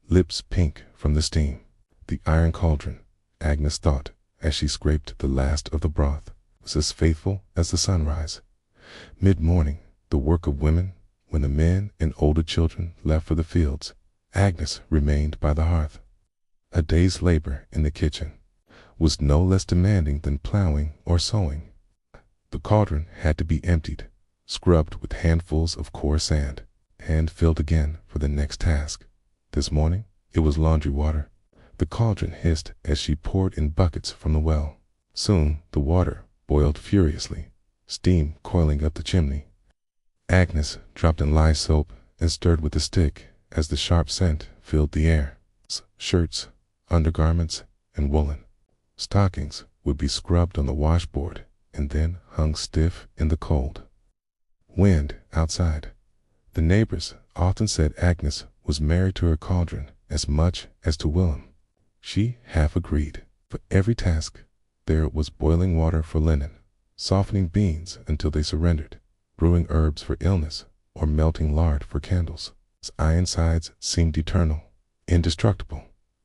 lips pink from the steam. The iron cauldron, Agnes thought as she scraped the last of the broth, was as faithful as the sunrise. Mid-morning, the work of women, when the men and older children left for the fields, Agnes remained by the hearth. A day's labor in the kitchen was no less demanding than plowing or sewing. The cauldron had to be emptied, scrubbed with handfuls of coarse sand, and filled again for the next task. This morning, it was laundry water. The cauldron hissed as she poured in buckets from the well. Soon the water boiled furiously, steam coiling up the chimney. Agnes dropped in lye soap and stirred with a stick as the sharp scent filled the air. Shirts, undergarments, and woolen stockings would be scrubbed on the washboard and then hung stiff in the cold wind outside. The neighbors often said Agnes was married to her cauldron as much as to Willem. She half agreed. For every task, there was boiling water for linen, softening beans until they surrendered, brewing herbs for illness, or melting lard for candles. Its iron sides seemed eternal, indestructible,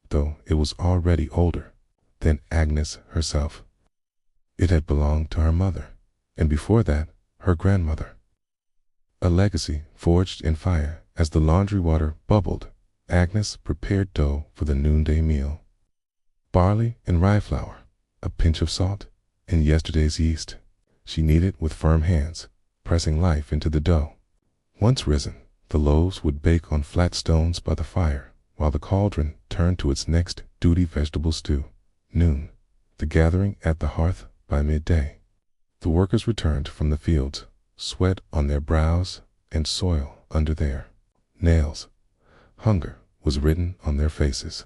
though it was already older than Agnes herself. It had belonged to her mother, and before that, her grandmother. A legacy forged in fire. As the laundry water bubbled, Agnes prepared dough for the noonday meal. Barley and rye flour, a pinch of salt, and yesterday's yeast. She kneaded with firm hands, pressing life into the dough. Once risen, the loaves would bake on flat stones by the fire, while the cauldron turned to its next duty, vegetable stew. Noon, the gathering at the hearth by midday. The workers returned from the fields, sweat on their brows and soil under their nails. Hunger was written on their faces.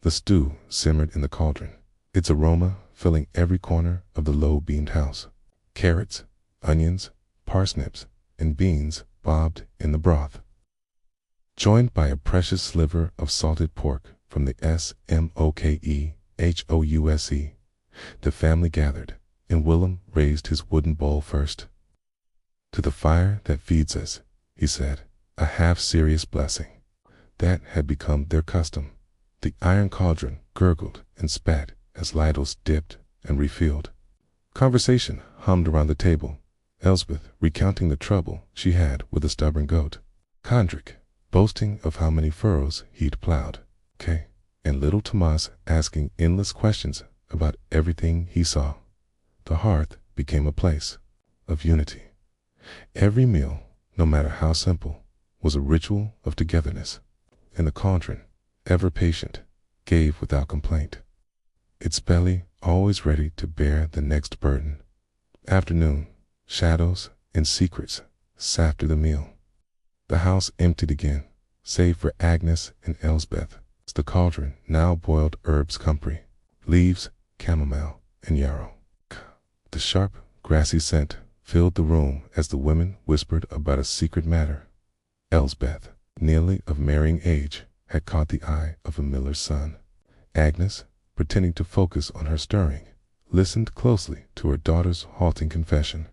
The stew simmered in the cauldron, its aroma filling every corner of the low-beamed house. Carrots, onions, parsnips, and beans bobbed in the broth. joined by a precious sliver of salted pork from the Smokehouse. The family gathered, and Willem raised his wooden bowl first. "To the fire that feeds us," he said, a half-serious blessing. That had become their custom. The iron cauldron gurgled and spat as ladles dipped and refilled. Conversation hummed around the table, Elsbeth recounting the trouble she had with a stubborn goat, Condrick boasting of how many furrows he'd plowed, and little Tomas asking endless questions about everything he saw. The hearth became a place of unity. Every meal, no matter how simple, was a ritual of togetherness, and the cauldron, ever patient, gave without complaint, its belly always ready to bear the next burden. Afternoon, shadows and secrets after the meal. The house emptied again, save for Agnes and Elsbeth. The cauldron now boiled herbs comfrey, leaves, chamomile, and yarrow. The sharp, grassy scent filled the room as the women whispered about a secret matter. Elsbeth, nearly of marrying age, had caught the eye of a miller's son. Agnes, pretending to focus on her stirring, listened closely to her daughter's halting confession.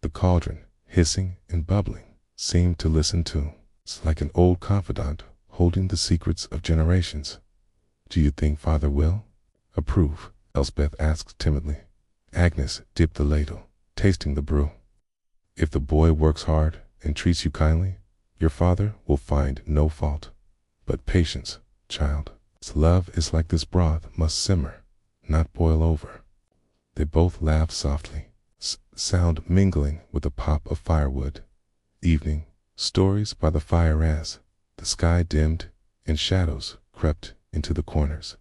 The cauldron, hissing and bubbling, seemed to listen too, like an old confidant holding the secrets of generations. "Do you think Father will approve?" Elsbeth asked timidly. Agnes dipped the ladle, tasting the brew. "If the boy works hard and treats you kindly, your father will find no fault. But patience, child. Love is like this broth, must simmer, not boil over." They both laughed softly, sound mingling with the pop of firewood. Evening, stories by the fire as the sky dimmed and shadows crept into the corners.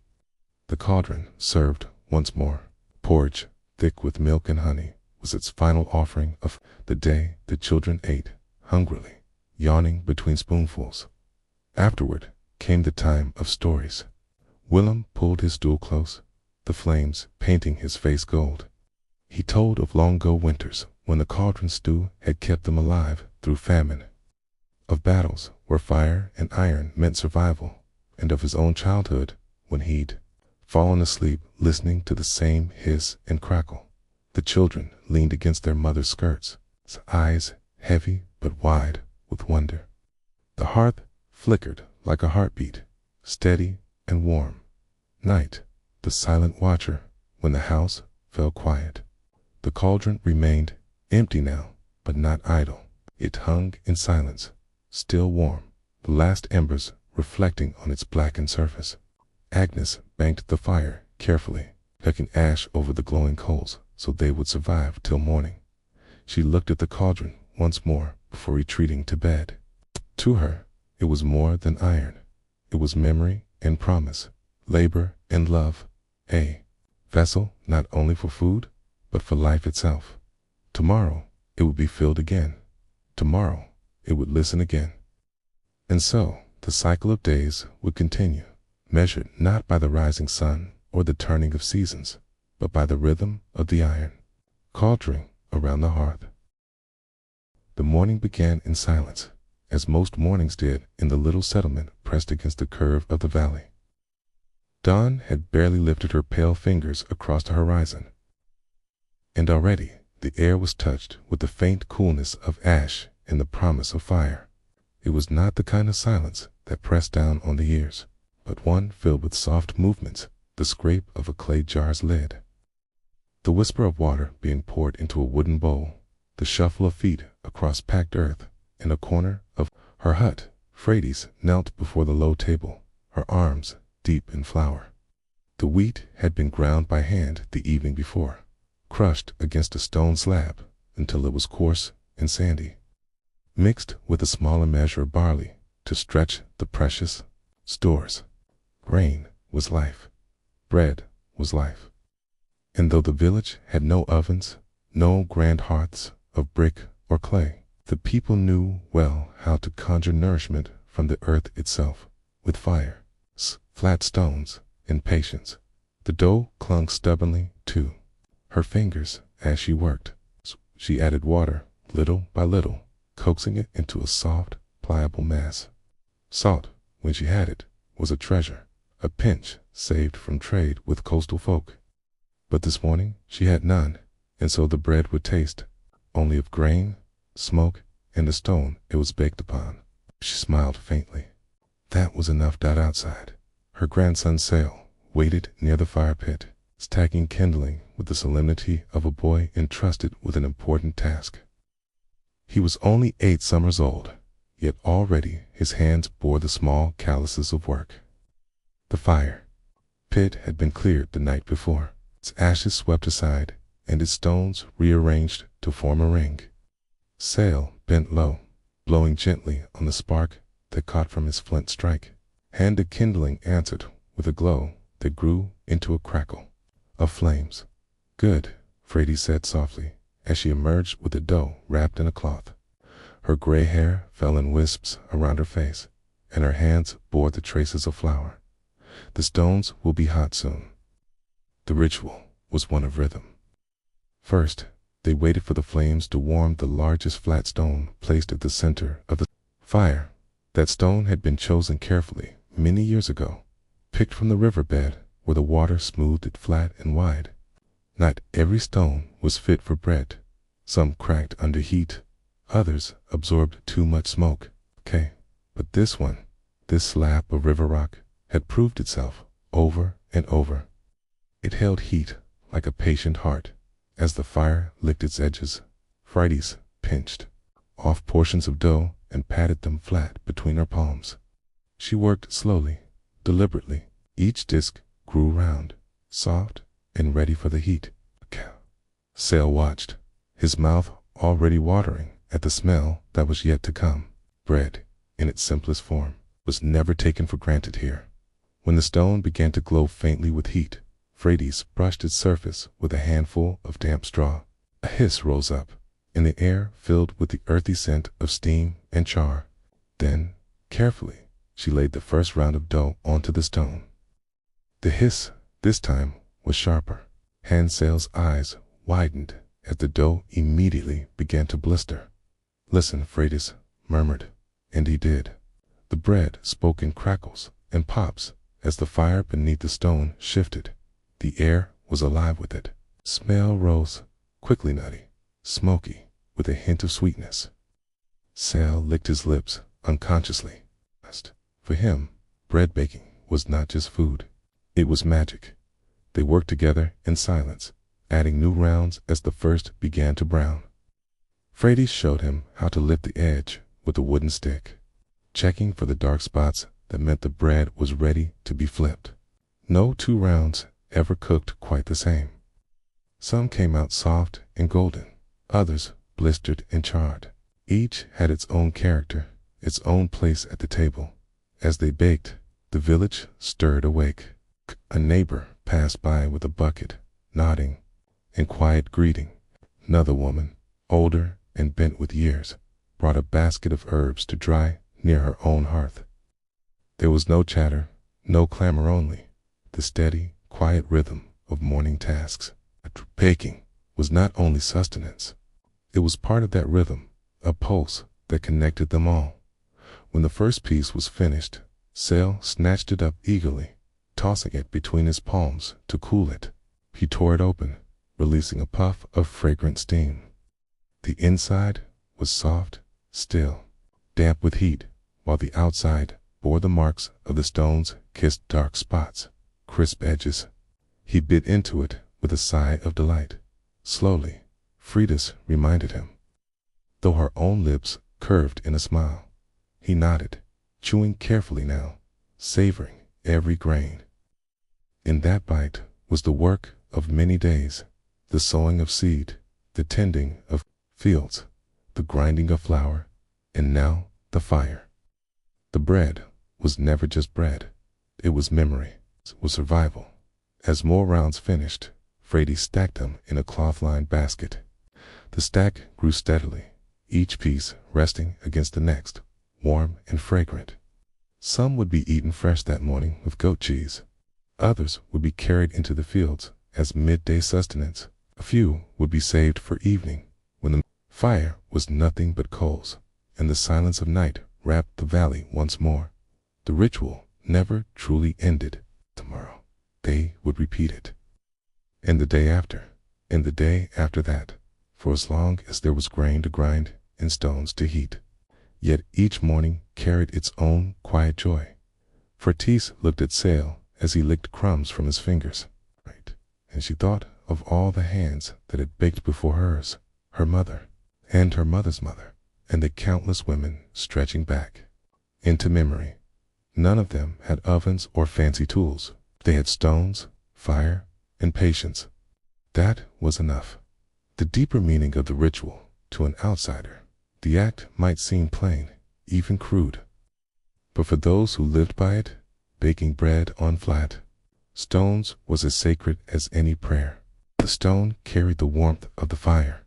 The cauldron served once more. Porridge, thick with milk and honey, was its final offering of the day. The children ate hungrily, yawning between spoonfuls. Afterward came the time of stories. Willem pulled his stool close, the flames painting his face gold. He told of long-ago winters when the cauldron stew had kept them alive through famine, of battles where fire and iron meant survival, and of his own childhood when he'd fallen asleep listening to the same hiss and crackle. The children leaned against their mother's skirts, eyes heavy but wide with wonder. The hearth flickered like a heartbeat, steady and warm. Night, the silent watcher when the house fell quiet. The cauldron remained empty now, but not idle. It hung in silence, still warm, the last embers reflecting on its blackened surface. Agnes banked the fire carefully, tucking ash over the glowing coals so they would survive till morning. She looked at the cauldron once more before retreating to bed. To her, it was more than iron. It was memory and promise, labor and love, a vessel not only for food, but for life itself. Tomorrow, it would be filled again. Tomorrow, it would listen again. And so, the cycle of days would continue, measured not by the rising sun or the turning of seasons, but by the rhythm of the iron, cauldron around the hearth. The morning began in silence, as most mornings did in the little settlement pressed against the curve of the valley. Dawn had barely lifted her pale fingers across the horizon, and already the air was touched with the faint coolness of ash and the promise of fire. It was not the kind of silence that pressed down on the ears, but one filled with soft movements, the scrape of a clay jar's lid, the whisper of water being poured into a wooden bowl, the shuffle of feet across packed earth. In a corner of her hut, Frades knelt before the low table, her arms deep in flour. The wheat had been ground by hand the evening before, crushed against a stone slab until it was coarse and sandy, mixed with a smaller measure of barley to stretch the precious stores. Grain was life. Bread was life. And though the village had no ovens, no grand hearths of brick or clay, the people knew well how to conjure nourishment from the earth itself, with fire, flat stones, and patience. The dough clung stubbornly to her fingers as she worked. She added water, little by little, coaxing it into a soft, pliable mass. Salt, when she had it, was a treasure, a pinch saved from trade with coastal folk. But this morning she had none, and so the bread would taste only of grain, smoke, and the stone it was baked upon. She smiled faintly. That was enough. Outside, her grandson Sale waited near the fire pit, stacking kindling with the solemnity of a boy entrusted with an important task. He was only 8 summers old, yet already his hands bore the small calluses of work. The fire pit had been cleared the night before, its ashes swept aside, and its stones rearranged to form a ring. Sale bent low, blowing gently on the spark that caught from his flint strike. And the kindling answered with a glow that grew into a crackle of flames. "Good," Frady said softly, as she emerged with the dough wrapped in a cloth. Her gray hair fell in wisps around her face, and her hands bore the traces of flour. "The stones will be hot soon." The ritual was one of rhythm. First, they waited for the flames to warm the largest flat stone placed at the center of the fire. That stone had been chosen carefully many years ago, picked from the riverbed where the water smoothed it flat and wide. Not every stone was fit for bread. Some cracked under heat, others absorbed too much smoke. But this one, this slab of river rock, had proved itself over and over. It held heat like a patient heart. As the fire licked its edges, Fridays pinched off portions of dough and patted them flat between her palms. She worked slowly, deliberately. Each disc grew round, soft, and ready for the heat. Sale watched, his mouth already watering at the smell that was yet to come. Bread, in its simplest form, was never taken for granted here. When the stone began to glow faintly with heat, Frades brushed its surface with a handful of damp straw. A hiss rose up, and the air filled with the earthy scent of steam and char. Then, carefully, she laid the first round of dough onto the stone. The hiss, this time, was sharper. Sale's eyes widened as the dough immediately began to blister. "Listen," Frades murmured, and he did. The bread spoke in crackles and pops as the fire beneath the stone shifted. The air was alive with it. Smell rose, quickly nutty, smoky, with a hint of sweetness. Sale licked his lips unconsciously. For him, bread baking was not just food. It was magic. They worked together in silence, adding new rounds as the first began to brown. Frades showed him how to lift the edge with a wooden stick, checking for the dark spots that meant the bread was ready to be flipped. No 2 rounds ever cooked quite the same. Some came out soft and golden, others blistered and charred. Each had its own character, its own place at the table. As they baked, the village stirred awake. A neighbor passed by with a bucket, nodding in quiet greeting. Another woman, older and bent with years, brought a basket of herbs to dry near her own hearth. There was no chatter, no clamor, only the steady, quiet rhythm of morning tasks. Baking was not only sustenance, it was part of that rhythm, a pulse that connected them all. When the first piece was finished, Sale snatched it up eagerly, tossing it between his palms to cool it. He tore it open, releasing a puff of fragrant steam. The inside was soft, still, damp with heat, while the outside bore the marks of the stone's kissed dark spots, crisp edges. He bit into it with a sigh of delight. Slowly, Frades reminded him, though her own lips curved in a smile. He nodded, chewing carefully now, savoring every grain. In that bite was the work of many days, the sowing of seed, the tending of fields, the grinding of flour, and now the fire. The bread was never just bread. It was memory, it was survival. As more rounds finished, Frades stacked them in a cloth-lined basket. The stack grew steadily, each piece resting against the next, warm and fragrant. Some would be eaten fresh that morning with goat cheese. Others would be carried into the fields as midday sustenance. A few would be saved for evening, when the fire was nothing but coals, and the silence of night wrapped the valley once more. The ritual never truly ended. Tomorrow, they would repeat it. And the day after, and the day after that, for as long as there was grain to grind and stones to heat. Yet each morning carried its own quiet joy. For Tees looked at Sale as he licked crumbs from his fingers. Right. And she thought of all the hands that had baked before hers, her mother, and her mother's mother, and the countless women stretching back into memory. None of them had ovens or fancy tools. They had stones, fire, and patience. That was enough. The deeper meaning of the ritual, to an outsider, the act might seem plain, even crude. But for those who lived by it, baking bread on flat stones was as sacred as any prayer. The stone carried the warmth of the fire.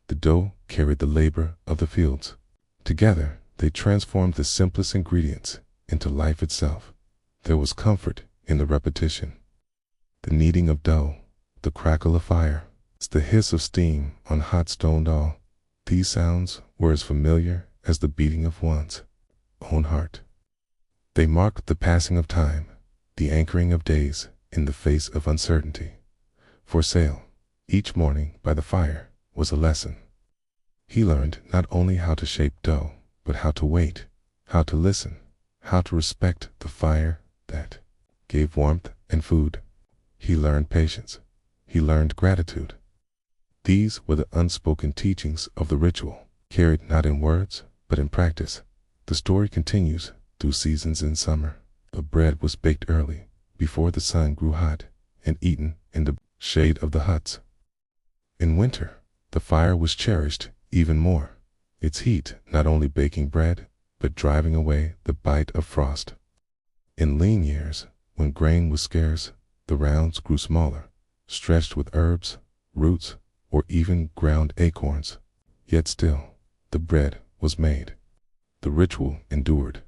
The dough carried the labor of the fields. Together, they transformed the simplest ingredients into life itself. There was comfort in the repetition. The kneading of dough, the crackle of fire, the hiss of steam on hot stone all. These sounds were as familiar as the beating of one's own heart. They marked the passing of time, the anchoring of days in the face of uncertainty. For Sale, each morning by the fire was a lesson. He learned not only how to shape dough, but how to wait, how to listen, how to respect the fire that gave warmth and food. He learned patience. He learned gratitude. These were the unspoken teachings of the ritual, carried not in words, but in practice. The story continues through seasons in summer. The bread was baked early, before the sun grew hot, and eaten in the shade of the huts. In winter, the fire was cherished even more, its heat not only baking bread, but driving away the bite of frost. In lean years, when grain was scarce, the rounds grew smaller, stretched with herbs, roots, or even ground acorns. Yet still, the bread was made. The ritual endured.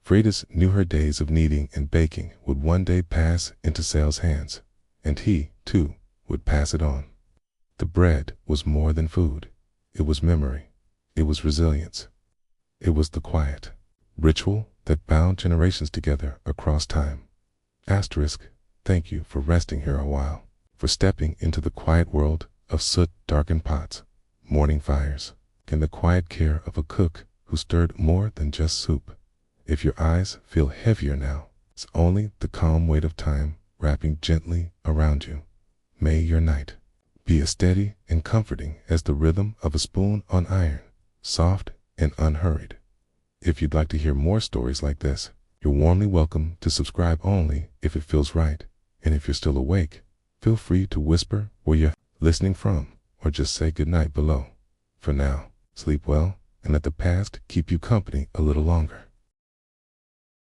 Freydis knew her days of kneading and baking would one day pass into Sale's hands, and he, too, would pass it on. The bread was more than food. It was memory. It was resilience. It was the quiet ritual that bound generations together across time. Thank you for resting here a while, for stepping into the quiet world of soot-darkened pots, morning fires, and the quiet care of a cook who stirred more than just soup. If your eyes feel heavier now, it's only the calm weight of time wrapping gently around you. May your night be as steady and comforting as the rhythm of a spoon on iron, soft and unhurried. If you'd like to hear more stories like this, you're warmly welcome to subscribe only if it feels right. And if you're still awake, feel free to whisper where you're listening from, or just say goodnight below. For now, sleep well and let the past keep you company a little longer.